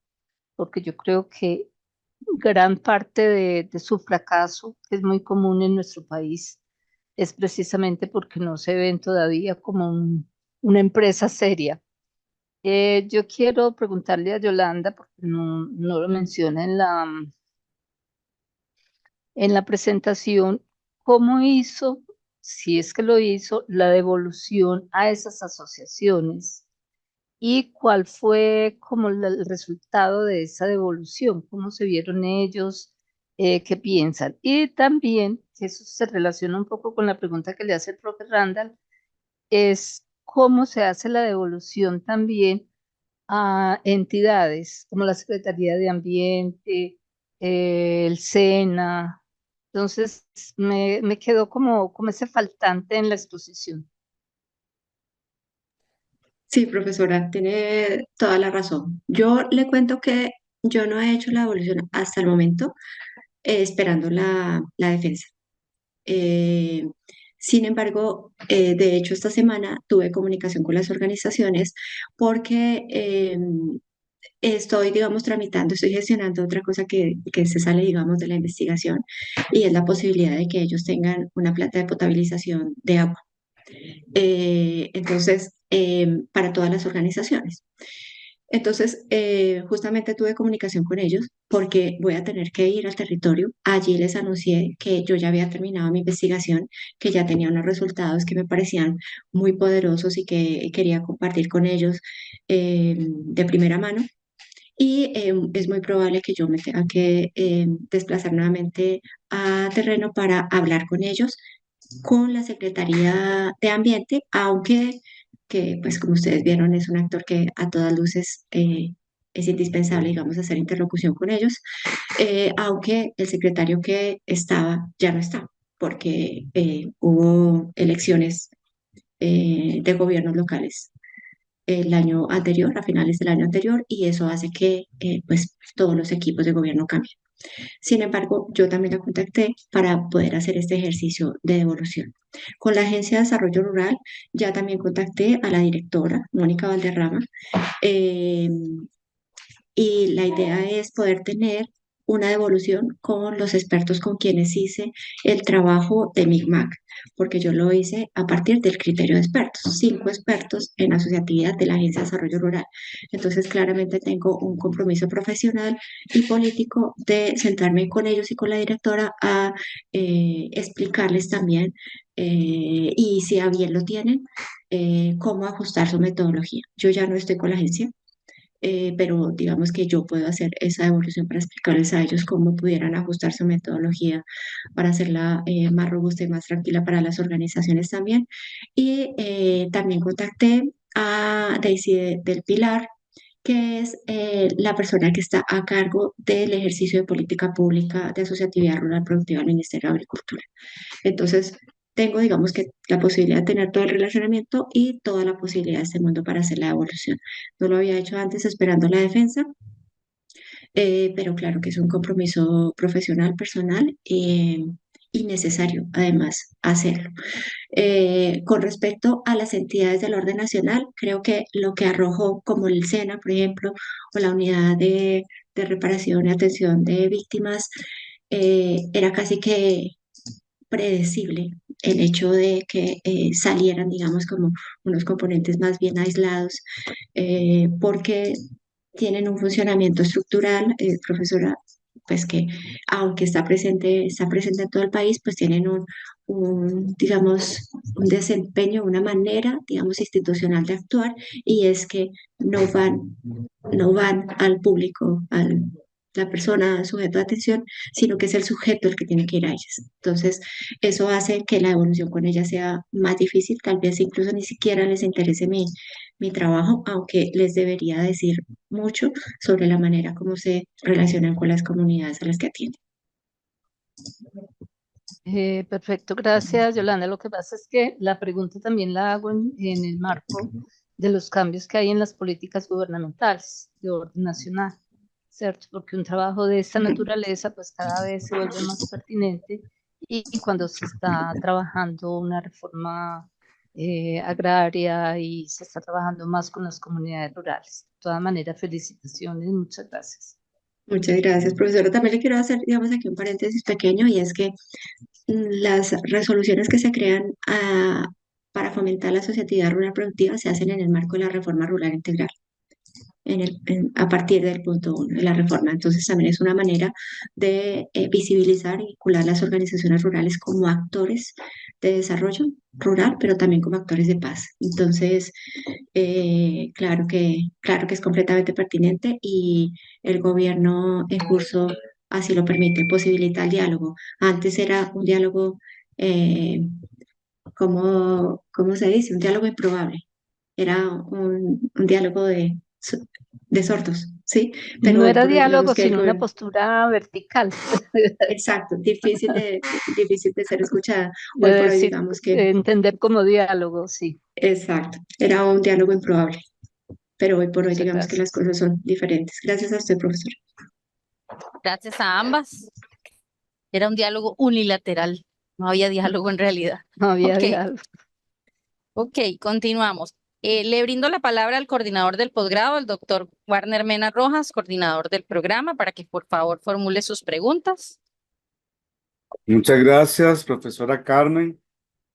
porque yo creo que gran parte de su fracaso, que es muy común en nuestro país, es precisamente porque no se ven todavía como una empresa seria. Yo quiero preguntarle a Yolanda, porque no lo menciona en la presentación, ¿cómo hizo, si es que lo hizo, la devolución a esas asociaciones? ¿Y cuál fue como el resultado de esa devolución? ¿Cómo se vieron ellos? ¿Qué piensan? Y también, que eso se relaciona un poco con la pregunta que le hace el profe Randall, es cómo se hace la devolución también a entidades como la Secretaría de Ambiente, el SENA. Entonces, me quedó como ese faltante en la exposición. Sí, profesora, tiene toda la razón. Yo le cuento que yo no he hecho la devolución hasta el momento, esperando la defensa. Eh, Sin embargo, de hecho, esta semana tuve comunicación con las organizaciones porque estoy, digamos, tramitando, estoy gestionando otra cosa que se sale, digamos, de la investigación y es la posibilidad de que ellos tengan una planta de potabilización de agua. Entonces, para todas las organizaciones. Entonces, justamente tuve comunicación con ellos porque voy a tener que ir al territorio. Allí les anuncié que yo ya había terminado mi investigación, que ya tenía unos resultados que me parecían muy poderosos y que quería compartir con ellos de primera mano. Y es muy probable que yo me tenga que desplazar nuevamente a terreno para hablar con ellos, con la Secretaría de Ambiente, aunque, que pues como ustedes vieron, es un actor que a todas luces es indispensable, digamos, hacer interlocución con ellos, aunque el secretario que estaba ya no está, porque hubo elecciones de gobiernos locales el año anterior, a finales del año anterior, y eso hace que pues todos los equipos de gobierno cambien. Sin embargo, yo también la contacté para poder hacer este ejercicio de devolución. Con la Agencia de Desarrollo Rural ya también contacté a la directora, Mónica Valderrama, eh, y la idea es poder tener una devolución con los expertos con quienes hice el trabajo de MICMAC, porque yo lo hice a partir del criterio de expertos, 5 expertos en asociatividad de la Agencia de Desarrollo Rural. Entonces, claramente tengo un compromiso profesional y político de sentarme con ellos y con la directora a explicarles también, y si a bien lo tienen, cómo ajustar su metodología. Yo ya no estoy con la agencia, pero digamos que yo puedo hacer esa evolución para explicarles a ellos cómo pudieran ajustar su metodología para hacerla más robusta y más tranquila para las organizaciones también. Y también contacté a Daisy del Pilar, que es la persona que está a cargo del ejercicio de política pública de asociatividad rural productiva del Ministerio de Agricultura. Entonces, tengo, digamos que la posibilidad de tener todo el relacionamiento y toda la posibilidad de este mundo para hacer la evolución. No lo había hecho antes esperando la defensa, pero claro que es un compromiso profesional, personal y necesario, además, hacerlo. Con respecto a las entidades del orden nacional, creo que lo que arrojó, como el SENA, por ejemplo, o la unidad de reparación y atención de víctimas, era casi que predecible el hecho de que salieran, digamos, como unos componentes más bien aislados, porque tienen un funcionamiento estructural, profesora, pues que aunque está presente en todo el país, pues tienen digamos, un desempeño, una manera, digamos, institucional de actuar, y es que no van al público, la persona sujeto de atención, sino que es el sujeto el que tiene que ir a ellas. Entonces, eso hace que la evolución con ella sea más difícil, tal vez incluso ni siquiera les interese mi trabajo, aunque les debería decir mucho sobre la manera como se relacionan con las comunidades a las que atienden. Perfecto, gracias, Yolanda. Lo que pasa es que la pregunta también la hago en el marco de los cambios que hay en las políticas gubernamentales de orden nacional, ¿cierto? Porque un trabajo de esta naturaleza pues cada vez se vuelve más pertinente y cuando se está trabajando una reforma agraria y se está trabajando más con las comunidades rurales. De todas maneras, felicitaciones, muchas gracias. Muchas gracias, profesora. También le quiero hacer, digamos, aquí un paréntesis pequeño y es que las resoluciones que se crean para fomentar la asociatividad rural productiva se hacen en el marco de la reforma rural integral. A partir del punto 1 de la reforma. Entonces también es una manera de visibilizar y vincular las organizaciones rurales como actores de desarrollo rural, pero también como actores de paz. Entonces, claro que es completamente pertinente y el gobierno en curso así lo permite, posibilita el diálogo. Antes era un diálogo, eh, ¿cómo se dice? Un diálogo improbable. Era un diálogo de sordos, ¿sí? No Pero hoy era por hoy, digamos diálogo, que el sino una gobierno, postura vertical. exacto, difícil de ser escuchada. De Hoy por hoy, decir, digamos que, de entender como diálogo, sí. exacto, era un diálogo improbable, pero hoy por hoy, Muchas digamos que las gracias. cosas son diferentes. Gracias a usted, profesor. Gracias a ambas. Era un diálogo unilateral. No había diálogo en realidad. No había Ok, diálogo. ok, continuamos. Le brindo la palabra al coordinador del posgrado, el doctor Warner Mena Rojas, coordinador del programa, para que por favor formule sus preguntas. Muchas gracias, profesora Carmen.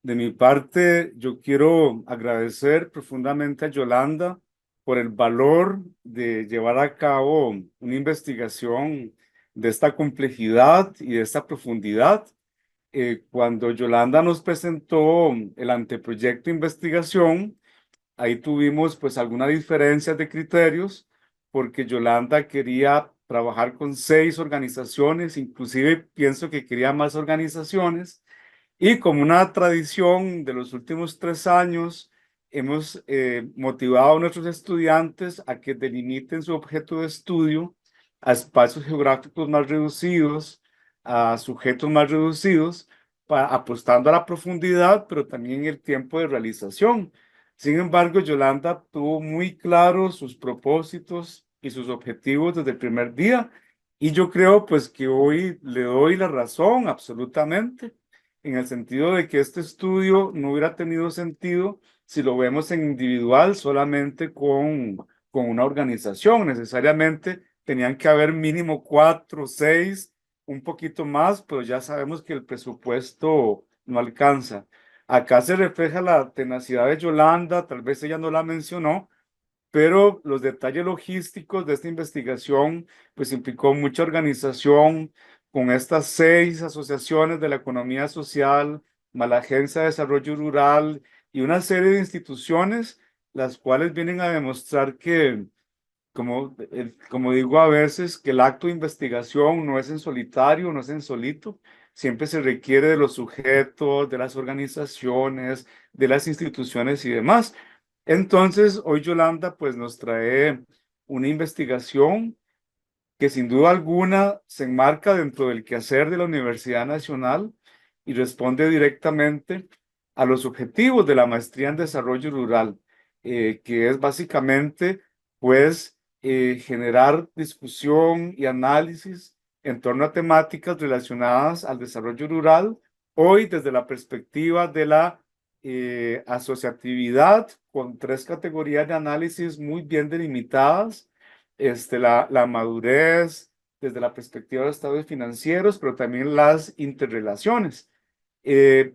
De mi parte, yo quiero agradecer profundamente a Yolanda por el valor de llevar a cabo una investigación de esta complejidad y de esta profundidad. Cuando Yolanda nos presentó el anteproyecto de investigación, ahí tuvimos pues algunas diferencias de criterios porque Yolanda quería trabajar con 6 organizaciones, inclusive pienso que quería más organizaciones. Y como una tradición de los últimos 3 años, hemos motivado a nuestros estudiantes a que delimiten su objeto de estudio a espacios geográficos más reducidos, a sujetos más reducidos, apostando a la profundidad, pero también el tiempo de realización. Sin embargo, Yolanda tuvo muy claros sus propósitos y sus objetivos desde el primer día, y yo creo pues que hoy le doy la razón absolutamente en el sentido de que este estudio no hubiera tenido sentido si lo vemos en individual solamente con una organización. Necesariamente tenían que haber mínimo 4, 6, un poquito más, pero ya sabemos que el presupuesto no alcanza. Acá se refleja la tenacidad de Yolanda, tal vez ella no la mencionó, pero los detalles logísticos de esta investigación pues implicó mucha organización con estas 6 asociaciones de la economía social, más la Agencia de Desarrollo Rural y una serie de instituciones, las cuales vienen a demostrar que, como digo a veces, que el acto de investigación no es en solitario, no es en solito, siempre se requiere de los sujetos, de las organizaciones, de las instituciones y demás. Entonces, hoy Yolanda pues nos trae una investigación que sin duda alguna se enmarca dentro del quehacer de la Universidad Nacional y responde directamente a los objetivos de la maestría en desarrollo rural, que es básicamente pues generar discusión y análisis en torno a temáticas relacionadas al desarrollo rural, hoy desde la perspectiva de la asociatividad con 3 categorías de análisis muy bien delimitadas, la madurez desde la perspectiva de estados financieros, pero también las interrelaciones.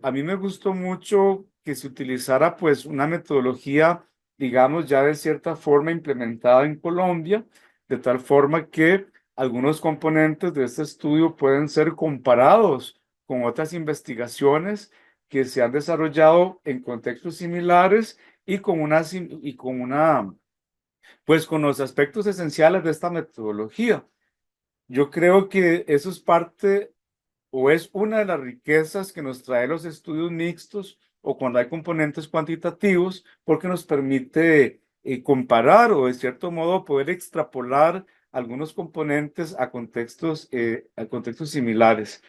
A mí me gustó mucho que se utilizara pues una metodología, digamos, ya de cierta forma implementada en Colombia, de tal forma que algunos componentes de este estudio pueden ser comparados con otras investigaciones que se han desarrollado en contextos similares y pues con los aspectos esenciales de esta metodología. Yo creo que eso es parte o es una de las riquezas que nos trae los estudios mixtos o cuando hay componentes cuantitativos, porque nos permite comparar o de cierto modo poder extrapolar algunos componentes a contextos similares.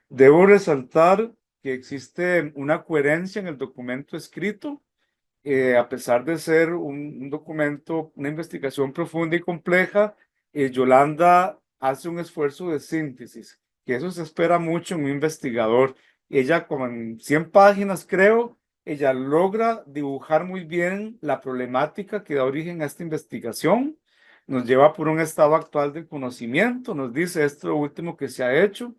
Debo resaltar que existe una coherencia en el documento escrito, a pesar de ser un documento, una investigación profunda y compleja. Yolanda hace un esfuerzo de síntesis, que eso se espera mucho en un investigador. Ella, como en 100 páginas, creo, ella logra dibujar muy bien la problemática que da origen a esta investigación, nos lleva por un estado actual del conocimiento, nos dice esto es lo último que se ha hecho.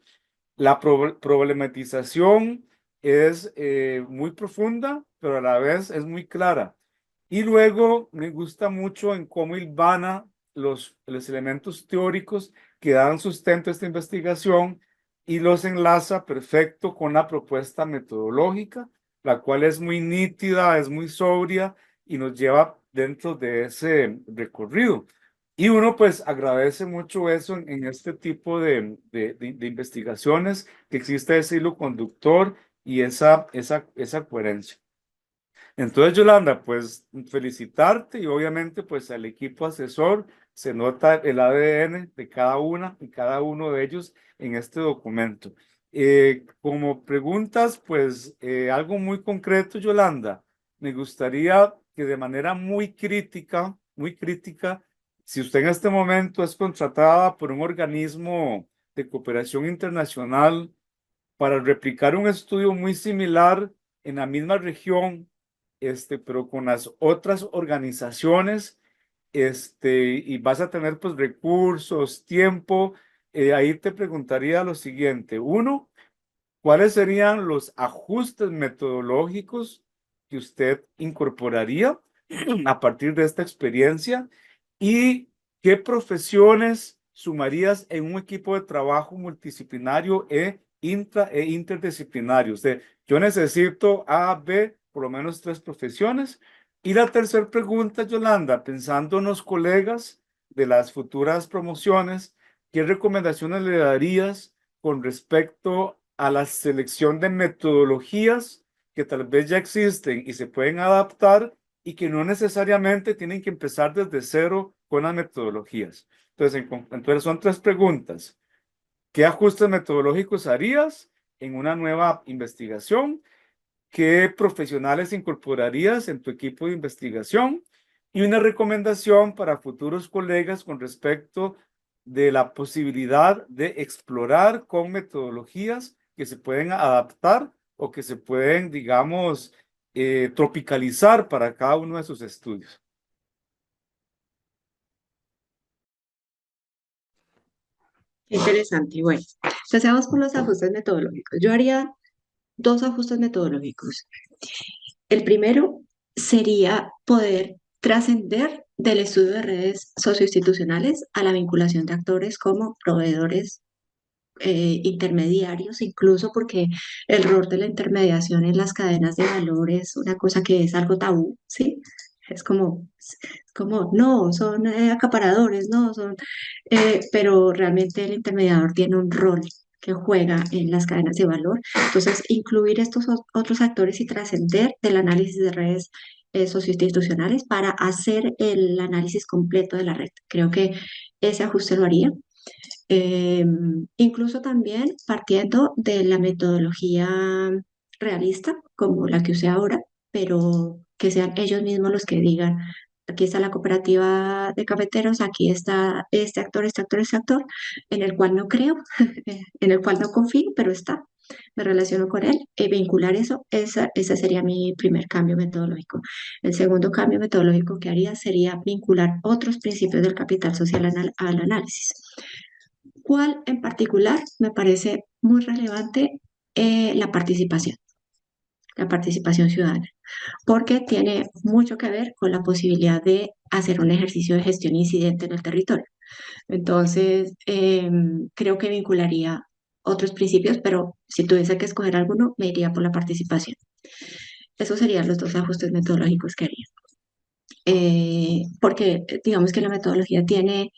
La problematización es muy profunda, pero a la vez es muy clara. Y luego me gusta mucho en cómo hilvana los elementos teóricos que dan sustento a esta investigación y los enlaza perfecto con la propuesta metodológica, la cual es muy nítida, es muy sobria y nos lleva dentro de ese recorrido. Y uno pues agradece mucho eso en este tipo de investigaciones, que existe ese hilo conductor y esa coherencia. Entonces, Yolanda, pues felicitarte y obviamente pues al equipo asesor se nota el ADN de cada una y cada uno de ellos en este documento. Como preguntas, pues algo muy concreto, Yolanda, me gustaría que de manera muy crítica, si usted en este momento es contratada por un organismo de cooperación internacional para replicar un estudio muy similar en la misma región, pero con las otras organizaciones, y vas a tener pues recursos, tiempo, ahí te preguntaría lo siguiente. Uno, ¿cuáles serían los ajustes metodológicos que usted incorporaría a partir de esta experiencia? ¿Y qué profesiones sumarías en un equipo de trabajo multidisciplinario e interdisciplinario? O sea, yo necesito A, B, por lo menos 3 profesiones. Y la tercera pregunta, Yolanda, pensando en los colegas de las futuras promociones, ¿qué recomendaciones le darías con respecto a la selección de metodologías que tal vez ya existen y se pueden adaptar y que no necesariamente tienen que empezar desde cero con las metodologías? Entonces son 3 preguntas. ¿Qué ajustes metodológicos harías en una nueva investigación? ¿Qué profesionales incorporarías en tu equipo de investigación? Y una recomendación para futuros colegas con respecto de la posibilidad de explorar con metodologías que se pueden adaptar o que se pueden, digamos, tropicalizar para cada uno de sus estudios. Qué interesante. Bueno, empecemos por los ajustes metodológicos. Yo haría 2 ajustes metodológicos. El primero sería poder trascender del estudio de redes socioinstitucionales a la vinculación de actores como proveedores intermediarios, incluso porque el rol de la intermediación en las cadenas de valor es una cosa que es algo tabú, ¿sí? Es como no, son acaparadores, no, pero realmente el intermediador tiene un rol que juega en las cadenas de valor. Entonces, incluir estos otros actores y trascender del análisis de redes socioinstitucionales para hacer el análisis completo de la red. Creo que ese ajuste lo haría. Incluso también partiendo de la metodología realista, como la que usé ahora, pero que sean ellos mismos los que digan, aquí está la cooperativa de cafeteros, aquí está este actor, este actor, en el cual no creo, en el cual no confío, pero está. Me relaciono con él y vincular eso, ese sería mi primer cambio metodológico. El segundo cambio metodológico que haría sería vincular otros principios del capital social al análisis. ¿Cuál en particular me parece muy relevante? La participación ciudadana, porque tiene mucho que ver con la posibilidad de hacer un ejercicio de gestión incidente en el territorio. Entonces, creo que vincularía otros principios, pero si tuviese que escoger alguno, me iría por la participación. Esos serían los 2 ajustes metodológicos que haría. Porque digamos que la metodología tiene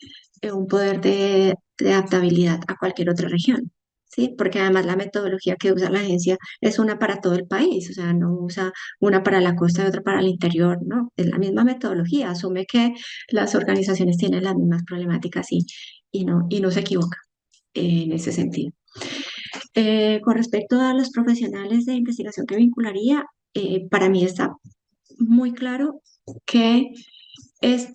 un poder de adaptabilidad a cualquier otra región, ¿sí? Porque además la metodología que usa la agencia es una para todo el país, o sea, no usa una para la costa y otra para el interior, ¿no? Es la misma metodología, asume que las organizaciones tienen las mismas problemáticas y no se equivoca en ese sentido. Con respecto a los profesionales de investigación que vincularía, para mí está muy claro que es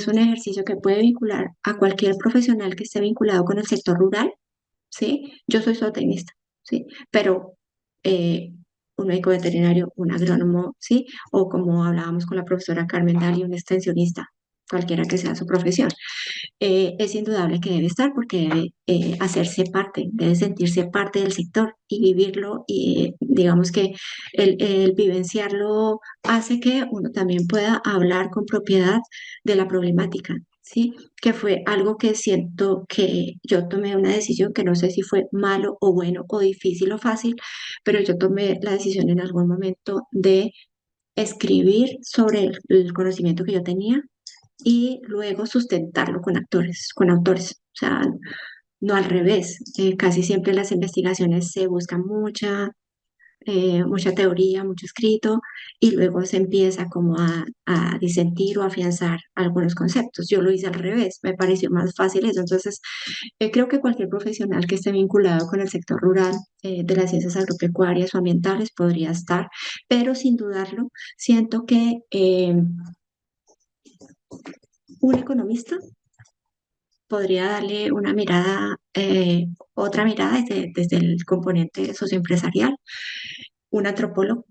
un ejercicio que puede vincular a cualquier profesional que esté vinculado con el sector rural, ¿sí? Yo soy zootecnista, ¿sí? Pero eh, un médico veterinario, un agrónomo, ¿sí? O como hablábamos con la profesora Carmen Daly, un extensionista, cualquiera que sea su profesión. Es indudable que debe estar porque debe hacerse parte, debe sentirse parte del sector y vivirlo y digamos que el vivenciarlo hace que uno también pueda hablar con propiedad de la problemática, ¿sí? Que fue algo que siento que yo tomé una decisión que no sé si fue malo o bueno o difícil o fácil, pero yo tomé la decisión en algún momento de escribir sobre el conocimiento que yo tenía y luego sustentarlo con actores, con autores. O sea, no al revés. Casi siempre las investigaciones se busca mucha teoría, mucho escrito, y luego se empieza como a disentir o afianzar algunos conceptos. Yo lo hice al revés, me pareció más fácil eso. Entonces, creo que cualquier profesional que esté vinculado con el sector rural, de las ciencias agropecuarias o ambientales podría estar, pero sin dudarlo, siento que un economista podría darle una mirada, otra mirada desde el componente socioempresarial, un antropólogo.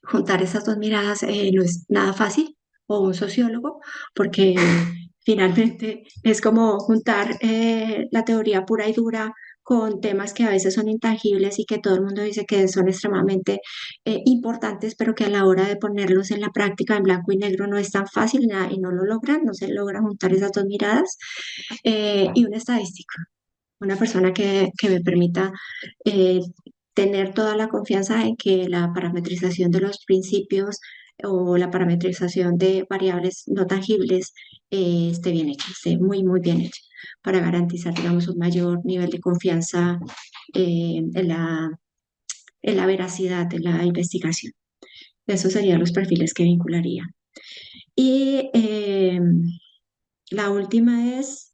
Juntar esas dos miradas no es nada fácil, o un sociólogo, porque finalmente es como juntar la teoría pura y dura con temas que a veces son intangibles y que todo el mundo dice que son extremadamente importantes, pero que a la hora de ponerlos en la práctica en blanco y negro no es tan fácil y no lo logran, no se logra juntar esas dos miradas. Y un estadístico, una persona que me permita eh, tener toda la confianza en que la parametrización de los principios o la parametrización de variables no tangibles esté bien hecha, esté muy, muy bien hecha, para garantizar, digamos, un mayor nivel de confianza en la veracidad de la investigación. Esos serían los perfiles que vincularía. Y la última es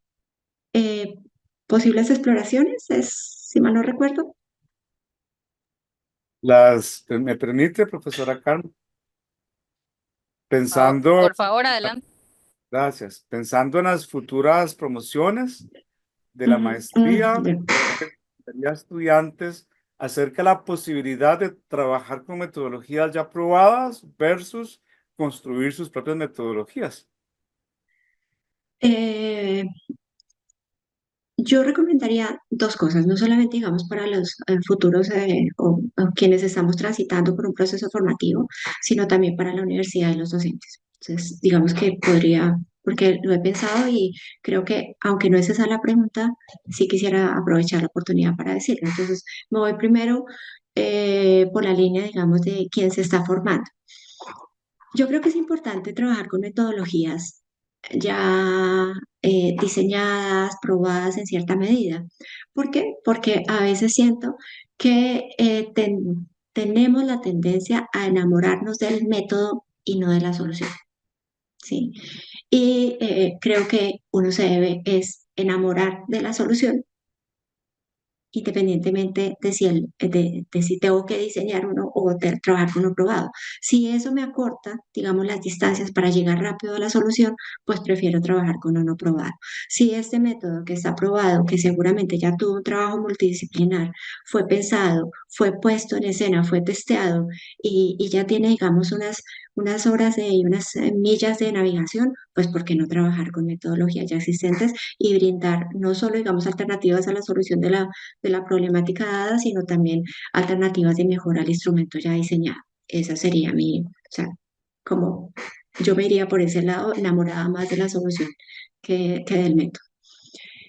eh, posibles exploraciones, si mal no recuerdo. ¿Me permite, profesora Carmen? Por favor, adelante. Gracias, pensando en las futuras promociones de la Ujú, maestría, bien. a estudiantes acerca de la posibilidad de trabajar con metodologías ya probadas versus construir sus propias metodologías. Eh, yo recomendaría dos cosas, no solamente, digamos, para los futuros o quienes estamos transitando por un proceso formativo, sino también para la universidad y los docentes. Entonces, digamos que podría, porque lo he pensado y creo que, aunque no es esa la pregunta, sí quisiera aprovechar la oportunidad para decirlo. Entonces, me voy primero por la línea, digamos, de quién se está formando. Yo creo que es importante trabajar con metodologías ya diseñadas, probadas en cierta medida. ¿Por qué? Porque a veces siento que tenemos la tendencia a enamorarnos del método y no de la solución, ¿sí? Y creo que uno se debe es enamorar de la solución independientemente de de si tengo que diseñar uno o trabajar con uno probado. Si eso me acorta, digamos, las distancias para llegar rápido a la solución, pues prefiero trabajar con uno probado. Si este método que está probado, que seguramente ya tuvo un trabajo multidisciplinar, fue pensado, fue puesto en escena, fue testeado y ya tiene, digamos, unas horas y unas millas de navegación, pues ¿por qué no trabajar con metodologías ya existentes y brindar no solo, digamos, alternativas a la solución de la problemática dada, sino también alternativas de mejora al instrumento ya diseñado? Esa sería mi, o sea, como yo me iría por ese lado, enamorada más de la solución que del método.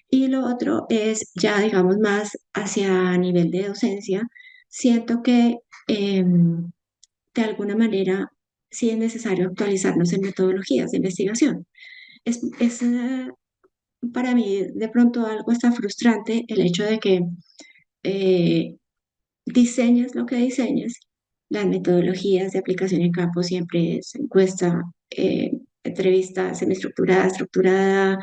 Y lo otro es ya, digamos, más hacia nivel de docencia. Siento que de alguna manera sí es necesario actualizarnos en metodologías de investigación. Es para mí de pronto algo hasta frustrante el hecho de que eh, diseñas lo que diseñas, las metodologías de aplicación en campo siempre es encuesta, entrevista semiestructurada, estructurada,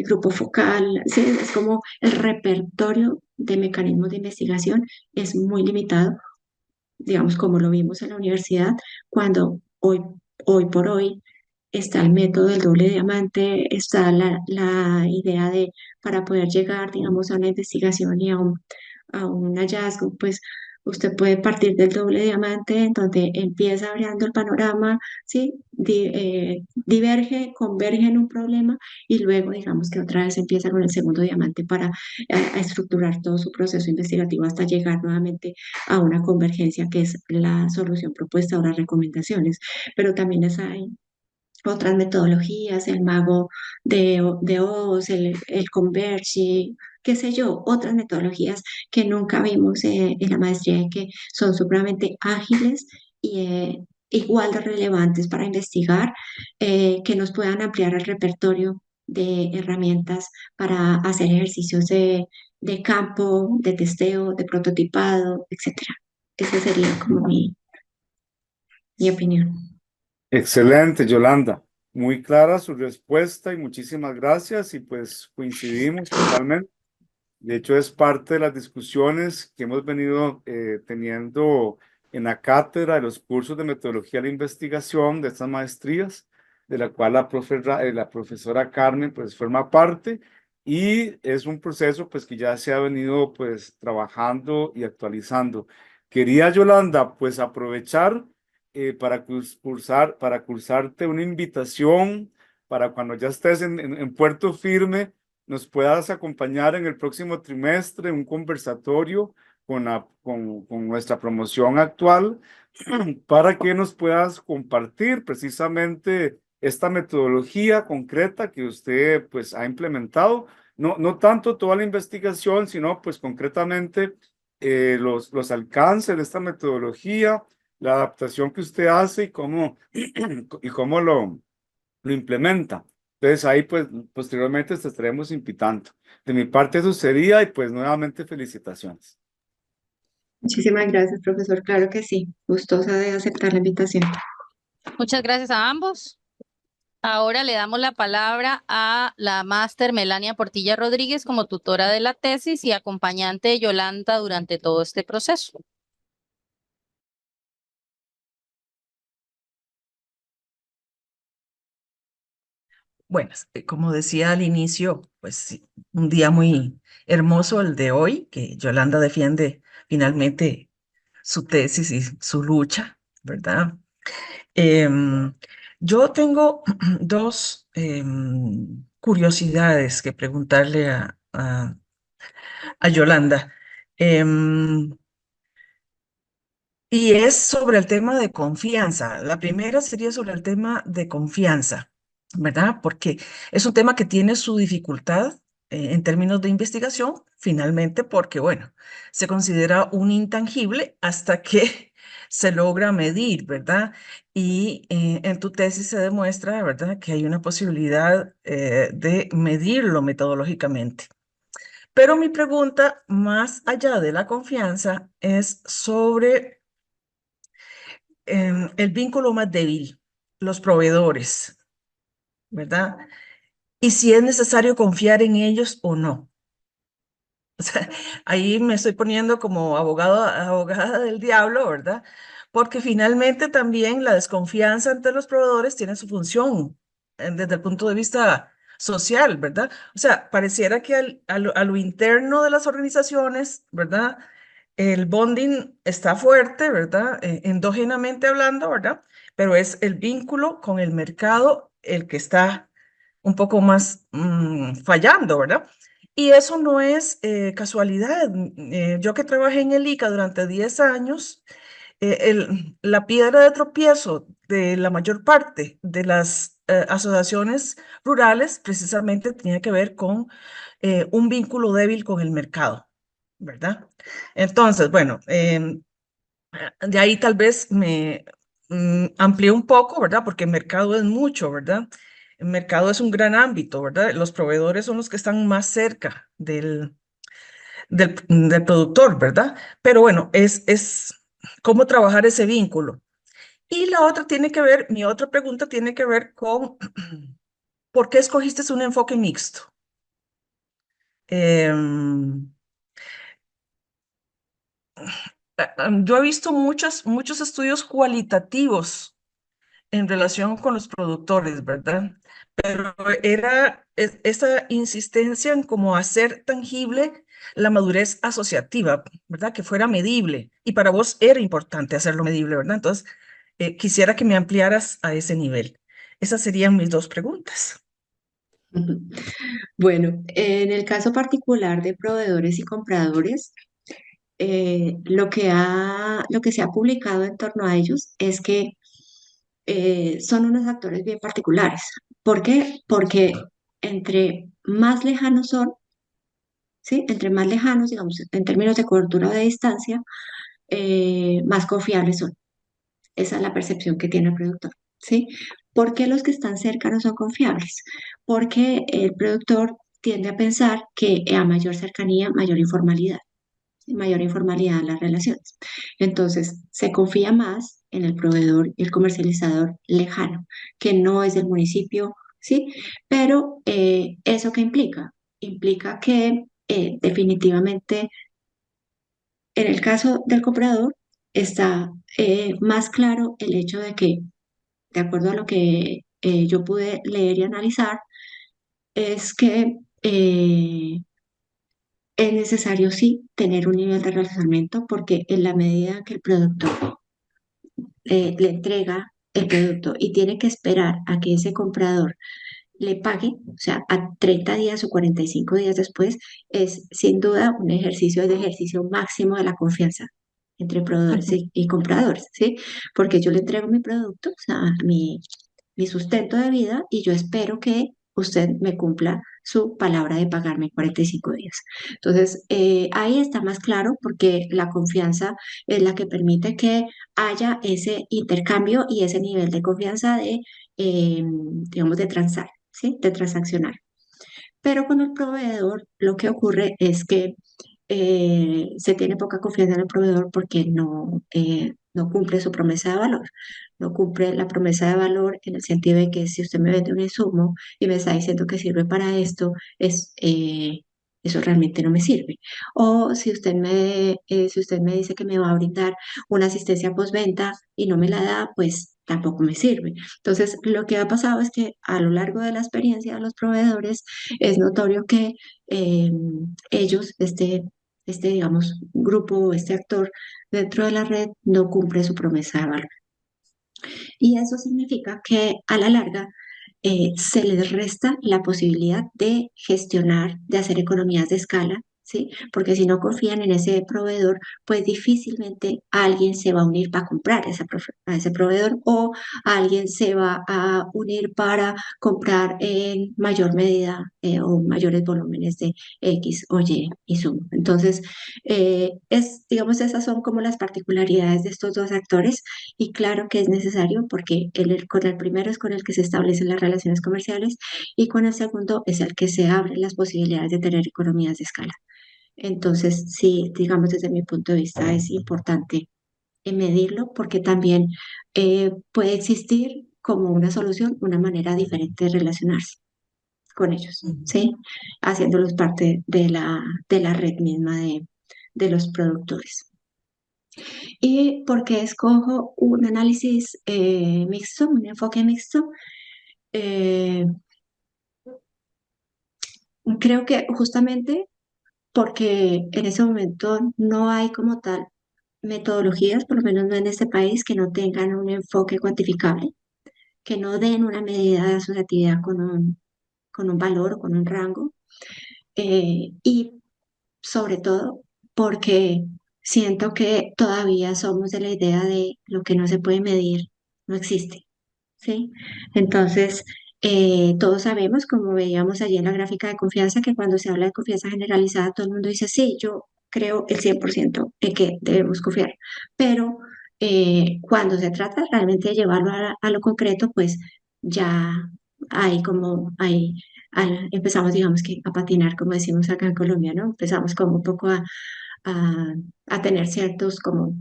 grupo focal, ¿sí? Es como el repertorio de mecanismos de investigación es muy limitado, digamos, como lo vimos en la universidad, cuando hoy por hoy está el método del doble diamante, está la idea de, para poder llegar, digamos, a una investigación y a un hallazgo, pues Usted puede partir del doble diamante, en donde empieza abriendo el panorama, ¿sí? Diverge, converge en un problema y luego, digamos que otra vez empieza con el segundo diamante para a estructurar todo su proceso investigativo hasta llegar nuevamente a una convergencia que es la solución propuesta o las recomendaciones. Pero también hay otras metodologías, el mago de Oz, el Converge, qué sé yo, otras metodologías que nunca vimos en la maestría y que son supremamente ágiles y igual de relevantes para investigar, que nos puedan ampliar el repertorio de herramientas para hacer ejercicios de campo, de testeo, de prototipado, etcétera. Esa sería como mi opinión. Excelente, Yolanda. Muy clara su respuesta y muchísimas gracias y pues coincidimos totalmente. De hecho, es parte de las discusiones que hemos venido teniendo en la cátedra de los cursos de metodología de la investigación de estas maestrías, de la cual la profesora Carmen pues forma parte y es un proceso pues que ya se ha venido pues trabajando y actualizando. Quería, Yolanda, pues aprovechar para cursarte una invitación para cuando ya estés en puerto firme nos puedas acompañar en el próximo trimestre, un conversatorio con nuestra promoción actual, para que nos puedas compartir precisamente esta metodología concreta que usted pues ha implementado. No tanto toda la investigación, sino pues concretamente los alcances de esta metodología, la adaptación que usted hace y cómo lo implementa. Entonces ahí pues posteriormente te estaremos invitando. De mi parte eso sería y pues nuevamente felicitaciones. Muchísimas gracias, profesor. Claro que sí. Gustosa de aceptar la invitación. Muchas gracias a ambos. Ahora le damos la palabra a la máster Melania Portilla Rodríguez como tutora de la tesis y acompañante de Yolanda durante todo este proceso. Bueno, como decía al inicio, pues sí, un día muy hermoso el de hoy, que Yolanda defiende finalmente su tesis y su lucha, ¿verdad? Em, yo tengo dos curiosidades que preguntarle a Yolanda. Em, y es sobre el tema de confianza. La primera sería sobre el tema de confianza, ¿verdad? Porque es un tema que tiene su dificultad en términos de investigación, finalmente, porque, bueno, se considera un intangible hasta que se logra medir, ¿verdad? Y en tu tesis se demuestra, ¿verdad?, que hay una posibilidad de medirlo metodológicamente. Pero mi pregunta, más allá de la confianza, es sobre el vínculo más débil, los proveedores, ¿verdad? Y si es necesario confiar en ellos o no. O sea, ahí me estoy poniendo como abogada del diablo, ¿verdad? Porque finalmente también la desconfianza ante los proveedores tiene su función desde el punto de vista social, ¿verdad? O sea, pareciera que a lo interno de las organizaciones, ¿verdad? El bonding está fuerte, ¿verdad? Endógenamente hablando, ¿verdad? Pero es el vínculo con el mercado el que está un poco más fallando, ¿verdad? Y eso no es casualidad. Yo que trabajé en el ICA durante 10 años, la piedra de tropiezo de la mayor parte de las asociaciones rurales precisamente tenía que ver con un vínculo débil con el mercado, ¿verdad? Entonces, bueno, de ahí tal vez me amplié un poco, ¿verdad? Porque el mercado es mucho, ¿verdad? El mercado es un gran ámbito, ¿verdad? Los proveedores son los que están más cerca del productor, ¿verdad? Pero bueno, es cómo trabajar ese vínculo. Y la otra tiene que ver, mi otra pregunta tiene que ver con ¿por qué escogiste un enfoque mixto? Em, yo he visto muchos estudios cualitativos en relación con los productores, ¿verdad? Pero era esa insistencia en cómo hacer tangible la madurez asociativa, ¿verdad? Que fuera medible. Y para vos era importante hacerlo medible, ¿verdad? Entonces, quisiera que me ampliaras a ese nivel. Esas serían mis dos preguntas. Ujú. Bueno, en el caso particular de proveedores y compradores, lo que se ha publicado en torno a ellos es que son unos actores bien particulares. ¿Por qué? Porque entre más lejanos son, ¿sí? Entre más lejanos, digamos, en términos de cobertura o de distancia, más confiables son. Esa es la percepción que tiene el productor, ¿sí? ¿Por qué los que están cerca no son confiables? Porque el productor tiende a pensar que a mayor cercanía, mayor informalidad, ¿sí? Mayor informalidad en las relaciones. Entonces, se confía más en el proveedor y el comercializador lejano, que no es del municipio, ¿sí? Pero ¿eso qué implica? Implica que definitivamente en el caso del comprador está más claro el hecho de que, de acuerdo a lo que yo pude leer y analizar, es que es necesario sí tener un nivel de relacionamiento porque en la medida que el productor le entrega el producto y tiene que esperar a que ese comprador le pague, o sea, a 30 días o 45 días después, es sin duda un ejercicio, el ejercicio máximo de la confianza entre proveedores Ujú. y compradores, ¿sí? Porque yo le entrego mi producto, o sea, mi sustento de vida y yo espero que usted me cumpla su palabra de pagarme en 45 días. Entonces, ahí está más claro porque la confianza es la que permite que haya ese intercambio y ese nivel de confianza de, digamos, de transar, ¿sí? De transaccionar. Pero con el proveedor lo que ocurre es que se tiene poca confianza en el proveedor porque no cumple su promesa de valor. No cumple la promesa de valor en el sentido de que si usted me vende un insumo y me está diciendo que sirve para esto, eso realmente no me sirve. O si usted me dice que me va a brindar una asistencia postventa y no me la da, pues tampoco me sirve. Entonces, lo que ha pasado es que a lo largo de la experiencia de los proveedores es notorio que eh, ellos, digamos, grupo, este actor dentro de la red no cumple su promesa de valor. Y eso significa que a la larga se les resta la posibilidad de gestionar, de hacer economías de escala, ¿sí? Porque si no confían en ese proveedor, pues difícilmente alguien se va a unir para comprar a ese proveedor o alguien se va a unir para comprar en mayor medida o mayores volúmenes de X o Y insumo. Entonces, digamos, esas son como las particularidades de estos dos actores y claro que es necesario porque con el primero es con el que se establecen las relaciones comerciales y con el segundo es el que se abren las posibilidades de tener economías de escala. Entonces, sí, digamos desde mi punto de vista es importante medirlo porque también puede existir como una solución, una manera diferente de relacionarse con ellos, ¿sí? Haciéndolos parte de la red misma de los productores. ¿Y por qué escojo un análisis mixto, un enfoque mixto? Eh, Creo que justamente porque en ese momento no hay como tal metodologías, por lo menos no en este país, que no tengan un enfoque cuantificable, que no den una medida de asociatividad con un valor o con un rango. Y sobre todo porque siento que todavía somos de la idea de lo que no se puede medir, no existe. ¿Sí? Entonces, todos sabemos, como veíamos allí en la gráfica de confianza, que cuando se habla de confianza generalizada, todo el mundo dice, sí, yo creo el 100% en que debemos confiar, pero cuando se trata realmente de llevarlo a lo concreto, pues ya hay como, empezamos, digamos que a patinar, como decimos acá en Colombia, ¿no? Empezamos como un poco a, a tener ciertos como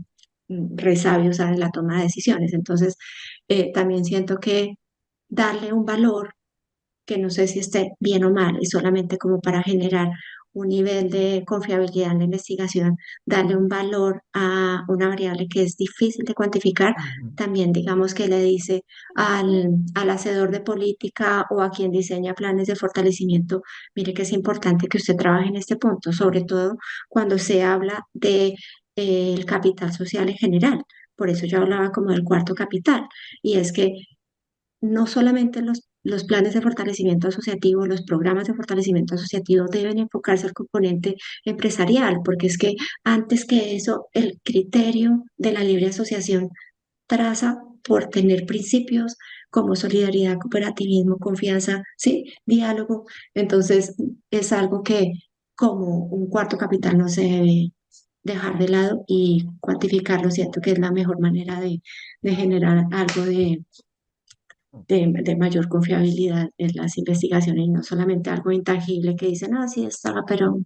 resabios en la toma de decisiones. Entonces, también siento que darle un valor que no sé si esté bien o mal, es solamente como para generar un nivel de confiabilidad en la investigación, darle un valor a una variable que es difícil de cuantificar, también digamos que le dice al hacedor de política o a quien diseña planes de fortalecimiento, mire que es importante que usted trabaje en este punto, sobre todo cuando se habla de el capital social en general. Por eso yo hablaba como del cuarto capital, y es que no solamente los planes de fortalecimiento asociativo, los programas de fortalecimiento asociativo deben enfocarse al componente empresarial, porque es que antes que eso, el criterio de la libre asociación traza por tener principios como solidaridad, cooperativismo, confianza, sí, diálogo. Entonces, es algo que como un cuarto capital no se debe dejar de lado, y cuantificarlo siento que es la mejor manera de generar algo de mayor confiabilidad en las investigaciones, y no solamente algo intangible que dicen, ah, sí, está, pero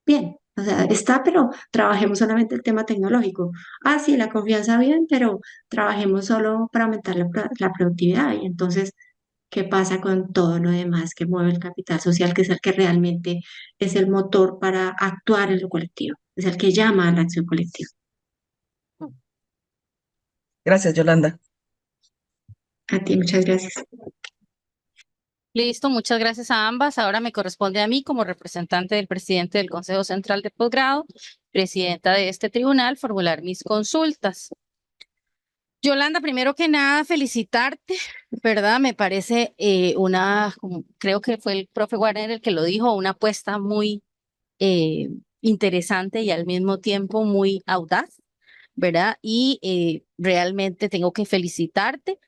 bien. O sea, está, pero trabajemos solamente el tema tecnológico. Ah, sí, la confianza bien, pero trabajemos solo para aumentar la productividad. Y entonces, ¿qué pasa con todo lo demás que mueve el capital social, que es el que realmente es el motor para actuar en lo colectivo? Es el que llama a la acción colectiva. Gracias, Yolanda. A ti, muchas gracias. Listo, muchas gracias a ambas. Ahora me corresponde a mí, como representante del presidente del Consejo Central de Posgrado, presidenta de este tribunal, formular mis consultas. Yolanda, primero que nada, felicitarte, ¿verdad? Me parece creo que fue el profe Warner el que lo dijo, una apuesta muy interesante y al mismo tiempo muy audaz, ¿verdad? Y realmente tengo que felicitarte.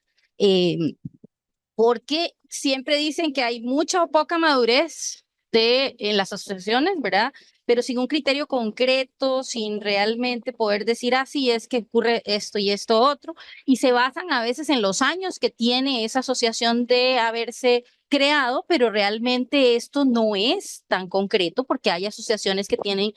Porque siempre dicen que hay mucha o poca madurez en las asociaciones, ¿verdad? Pero sin un criterio concreto, sin realmente poder decir, así es que ocurre esto y esto otro, y se basan a veces en los años que tiene esa asociación de haberse creado, pero realmente esto no es tan concreto porque hay asociaciones que tienen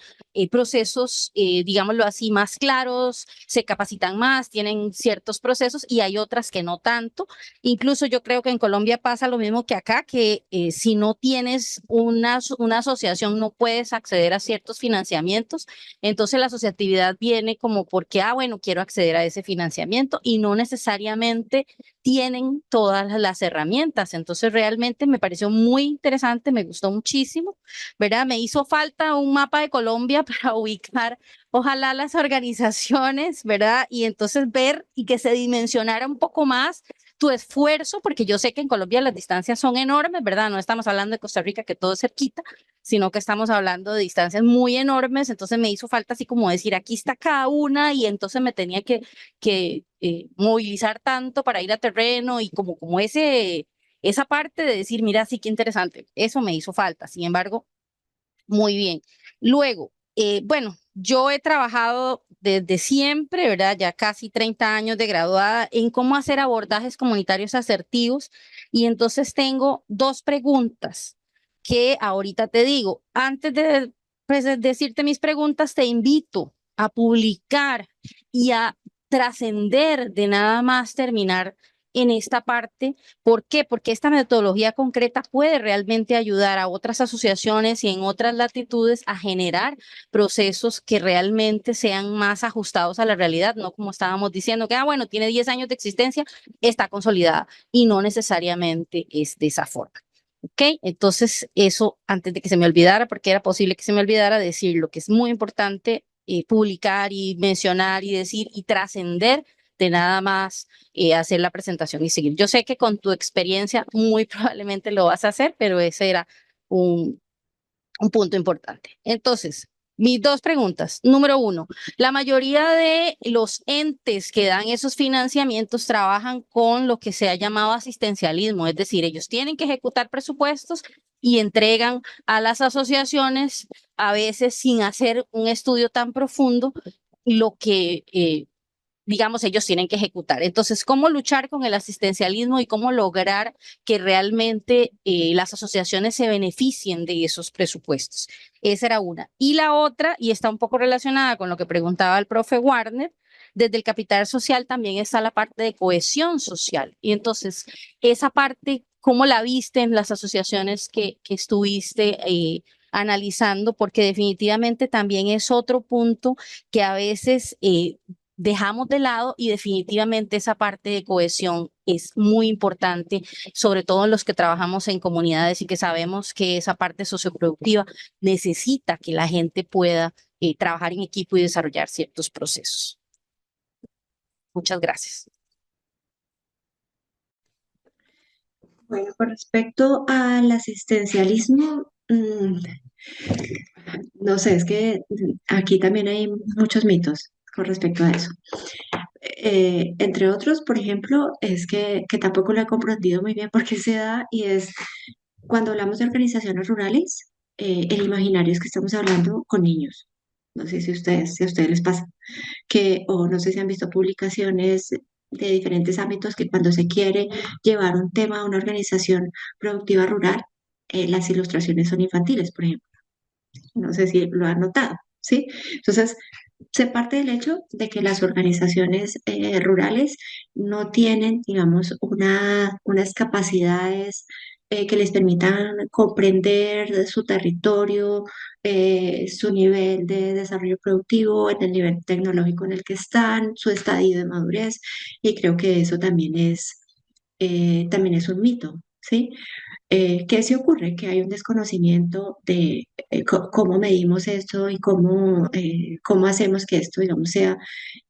procesos, digámoslo así, más claros, se capacitan más, tienen ciertos procesos, y hay otras que no tanto. Incluso yo creo que en Colombia pasa lo mismo que acá, que si no tienes una asociación no puedes acceder a ciertos financiamientos. Entonces la asociatividad viene como porque, bueno, quiero acceder a ese financiamiento, y no necesariamente tienen todas las herramientas. Entonces realmente me pareció muy interesante, me gustó muchísimo, ¿verdad? Me hizo falta un mapa de Colombia para ubicar, ojalá, las organizaciones, ¿verdad? Y entonces ver y que se dimensionara un poco más tu esfuerzo, porque yo sé que en Colombia las distancias son enormes, ¿verdad? No estamos hablando de Costa Rica, que todo es cerquita, sino que estamos hablando de distancias muy enormes. Entonces me hizo falta así como decir, aquí está cada una, y entonces me tenía que movilizar tanto para ir a terreno, y como esa parte de decir, mira, sí, qué interesante. Eso me hizo falta. Sin embargo, muy bien. Luego, bueno, yo he trabajado desde siempre, ¿verdad? Ya casi 30 años de graduada en cómo hacer abordajes comunitarios asertivos. Y entonces tengo dos preguntas que ahorita te digo. Antes de decirte mis preguntas, te invito a publicar y a trascender de nada más terminar en esta parte. ¿Por qué? Porque esta metodología concreta puede realmente ayudar a otras asociaciones y en otras latitudes a generar procesos que realmente sean más ajustados a la realidad, no como estábamos diciendo que, bueno, tiene 10 años de existencia, está consolidada, y no necesariamente es de esa forma. ¿Ok? Entonces, eso antes de que se me olvidara, porque era posible que se me olvidara decirlo, que es muy importante publicar y mencionar y decir y trascender de nada más hacer la presentación y seguir. Yo sé que con tu experiencia muy probablemente lo vas a hacer, pero ese era un punto importante. Entonces, mis dos preguntas. Número uno, la mayoría de los entes que dan esos financiamientos trabajan con lo que se ha llamado asistencialismo, es decir, ellos tienen que ejecutar presupuestos y entregan a las asociaciones, a veces sin hacer un estudio tan profundo, lo que digamos, ellos tienen que ejecutar. Entonces, ¿cómo luchar con el asistencialismo y cómo lograr que realmente las asociaciones se beneficien de esos presupuestos? Esa era una. Y la otra, y está un poco relacionada con lo que preguntaba el profe Warner, desde el capital social también está la parte de cohesión social. Y entonces, esa parte, ¿cómo la viste en las asociaciones que estuviste analizando, porque definitivamente también es otro punto que a veces dejamos de lado, y definitivamente esa parte de cohesión es muy importante, sobre todo en los que trabajamos en comunidades y que sabemos que esa parte socioproductiva necesita que la gente pueda trabajar en equipo y desarrollar ciertos procesos. Muchas gracias. Bueno, con respecto al asistencialismo, no sé, es que aquí también hay muchos mitos con respecto a eso. Entre otros, por ejemplo, es que tampoco lo he comprendido muy bien por qué se da, y es cuando hablamos de organizaciones rurales, el imaginario es que estamos hablando con niños. No sé si a ustedes les pasa, o no sé si han visto publicaciones de diferentes ámbitos que cuando se quiere llevar un tema a una organización productiva rural, las ilustraciones son infantiles, por ejemplo. No sé si lo han notado, ¿sí? Entonces, se parte del hecho de que las organizaciones rurales no tienen, digamos, unas capacidades que les permitan comprender su territorio, su nivel de desarrollo productivo, en el nivel tecnológico en el que están, su estadio de madurez, y creo que eso también es un mito, ¿sí? ¿Qué se ocurre? Que hay un desconocimiento de cómo medimos esto y cómo hacemos que esto, digamos, sea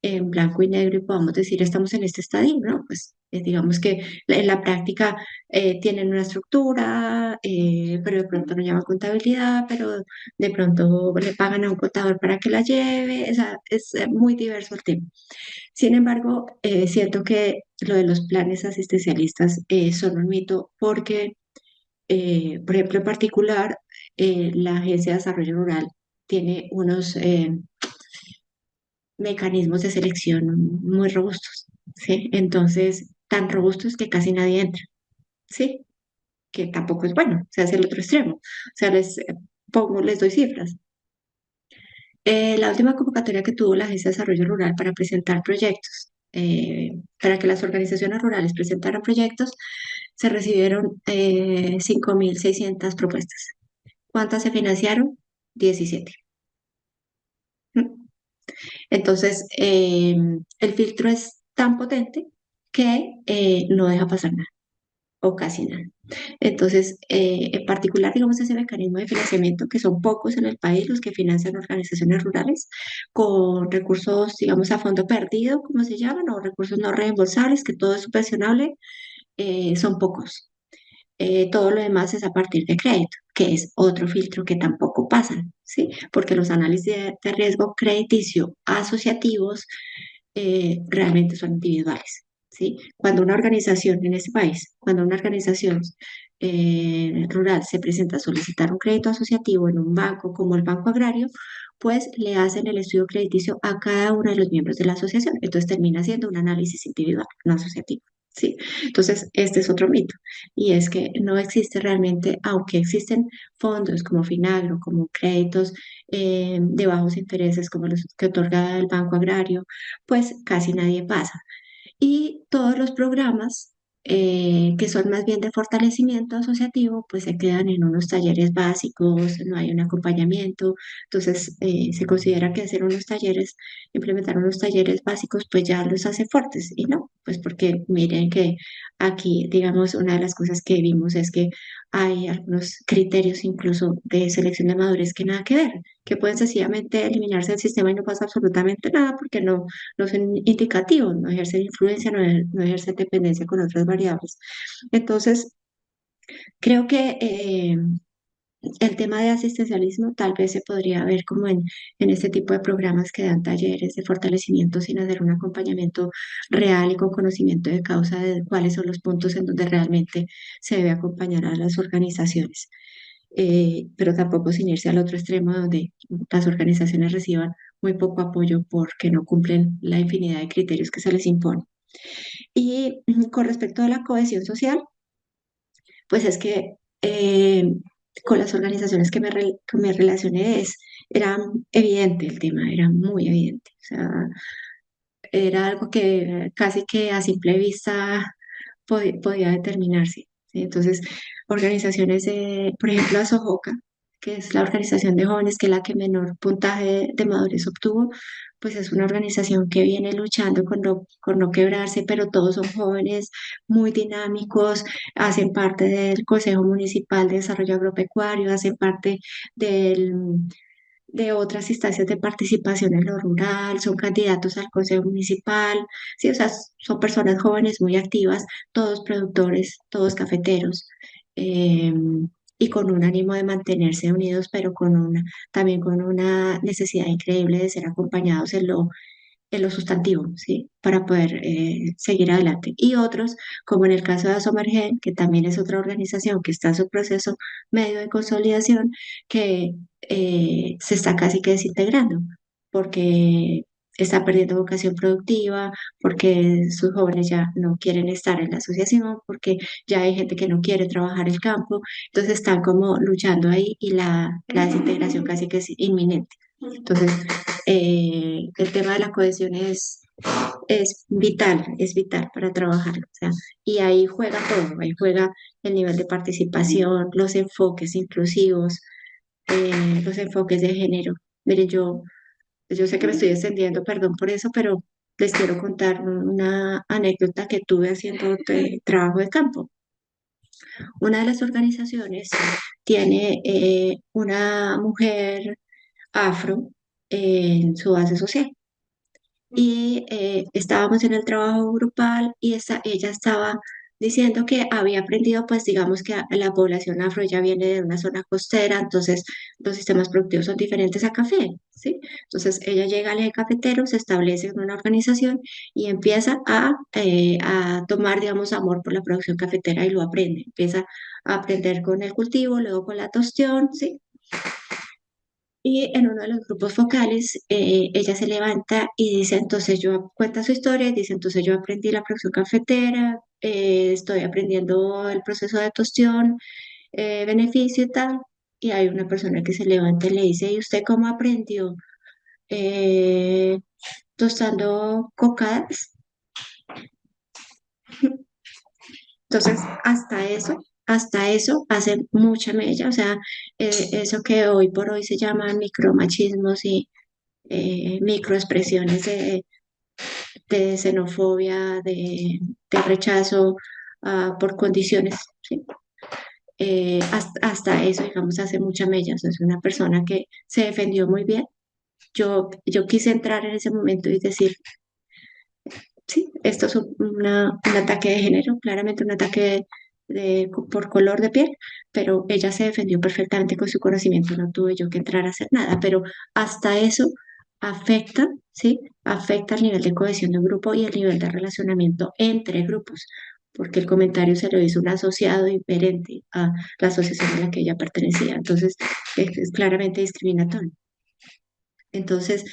en blanco y negro y podamos decir estamos en este estadio, ¿no? Pues digamos que en la práctica tienen una estructura, pero de pronto no llevan contabilidad, pero de pronto le pagan a un contador para que la lleve, o sea, es muy diverso el tema. Sin embargo, siento que lo de los planes asistencialistas son un mito porque por ejemplo, en particular, la Agencia de Desarrollo Rural tiene unos mecanismos de selección muy robustos, ¿sí? Entonces, tan robustos que casi nadie entra, ¿sí? Que tampoco es bueno, o sea, es el otro extremo. O sea, les doy cifras. La última convocatoria que tuvo la Agencia de Desarrollo Rural para presentar proyectos, para que las organizaciones rurales presentaran proyectos, se recibieron 5.600 propuestas. ¿Cuántas se financiaron? 17. Entonces, el filtro es tan potente que no deja pasar nada o casi nada. Entonces, en particular, digamos, ese mecanismo de financiamiento, que son pocos en el país los que financian organizaciones rurales con recursos, digamos, a fondo perdido, como se llaman, o recursos no reembolsables, que todo es subvencionable, son pocos. Todo lo demás es a partir de crédito, que es otro filtro que tampoco pasan, ¿sí? Porque los análisis de riesgo crediticio asociativos realmente son individuales, ¿sí? Cuando una organización en este país, cuando una organización rural se presenta a solicitar un crédito asociativo en un banco como el Banco Agrario, pues le hacen el estudio crediticio a cada uno de los miembros de la asociación. Entonces termina siendo un análisis individual, no asociativo. ¿Sí? Entonces, este es otro mito, y es que no existe realmente, aunque existen fondos como Finagro, como créditos de bajos intereses como los que otorga el Banco Agrario, pues casi nadie pasa. Y todos los programas que son más bien de fortalecimiento asociativo, pues se quedan en unos talleres básicos, no hay un acompañamiento. Entonces, se considera que hacer unos talleres, implementar unos talleres básicos, pues ya los hace fuertes. Y no, pues porque miren que aquí, digamos, una de las cosas que vimos es que hay algunos criterios incluso de selección de madurez que nada que ver, que pueden sencillamente eliminarse del sistema y no pasa absolutamente nada porque no son indicativos, no ejercen influencia, no ejercen dependencia con otras variables. Entonces, creo que el tema de asistencialismo tal vez se podría ver como en este tipo de programas que dan talleres de fortalecimiento sin hacer un acompañamiento real y con conocimiento de causa de cuáles son los puntos en donde realmente se debe acompañar a las organizaciones. Pero tampoco sin irse al otro extremo donde las organizaciones reciban muy poco apoyo porque no cumplen la infinidad de criterios que se les impone. Y con respecto a la cohesión social, pues es que con las organizaciones que me relacioné era evidente el tema, era muy evidente. O sea, era algo que casi que a simple vista podía determinarse, ¿sí? Entonces, organizaciones, por ejemplo, Asojoca, que es la organización de jóvenes, que es la que menor puntaje de madurez obtuvo, pues es una organización que viene luchando con no quebrarse, pero todos son jóvenes muy dinámicos, hacen parte del Consejo Municipal de Desarrollo Agropecuario, hacen parte del, de otras instancias de participación en lo rural, son candidatos al Consejo Municipal, sí, o sea, son personas jóvenes muy activas, todos productores, todos cafeteros, eh, y con un ánimo de mantenerse unidos, pero también con una necesidad increíble de ser acompañados en lo sustantivo, ¿sí? Para poder seguir adelante. Y otros, como en el caso de Asomergen, que también es otra organización que está en su proceso medio de consolidación, que se está casi que desintegrando, porque está perdiendo vocación productiva, porque sus jóvenes ya no quieren estar en la asociación, porque ya hay gente que no quiere trabajar el campo, entonces están como luchando ahí y la desintegración casi que es inminente. Entonces, el tema de la cohesión es vital para trabajar. O sea, y ahí juega todo, ahí juega el nivel de participación, los enfoques inclusivos, los enfoques de género. Miren, yo sé que me estoy extendiendo, perdón por eso, pero les quiero contar una anécdota que tuve haciendo trabajo de campo. Una de las organizaciones tiene una mujer afro en su base social. Y estábamos en el trabajo grupal y ella estaba diciendo que había aprendido, pues digamos que la población afro ya viene de una zona costera, entonces los sistemas productivos son diferentes a café, ¿sí? Entonces ella llega al eje cafetero, se establece en una organización y empieza a tomar, digamos, amor por la producción cafetera y lo aprende, empieza a aprender con el cultivo, luego con la tostión, ¿sí? Y en uno de los grupos focales, ella se levanta y dice, entonces yo cuenta su historia, y dice, entonces yo aprendí la producción cafetera, estoy aprendiendo el proceso de tostión, beneficio y tal. Y hay una persona que se levanta y le dice, ¿y usted cómo aprendió? Eh, Tostando cocadas. Entonces, hasta eso hace mucha mella, o sea, eso que hoy por hoy se llaman micromachismos y microexpresiones de xenofobia, de rechazo por condiciones, ¿sí? Hasta eso, digamos, hace mucha mella. O sea, es una persona que se defendió muy bien. Yo quise entrar en ese momento y decir, sí, esto es un ataque de género, claramente un ataque por color de piel, pero ella se defendió perfectamente con su conocimiento, no tuve yo que entrar a hacer nada, pero hasta eso afecta, ¿sí? Afecta el nivel de cohesión de un grupo y el nivel de relacionamiento entre grupos, porque el comentario se lo hizo un asociado diferente a la asociación a la que ella pertenecía, entonces es claramente discriminatorio. Entonces,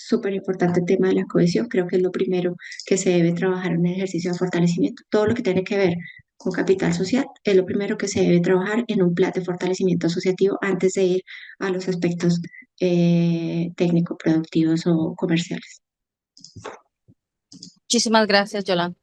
súper importante el tema de la cohesión. Creo que es lo primero que se debe trabajar en el ejercicio de fortalecimiento. Todo lo que tiene que ver con capital social es lo primero que se debe trabajar en un plan de fortalecimiento asociativo antes de ir a los aspectos técnico-productivos o comerciales. Muchísimas gracias, Yolanda.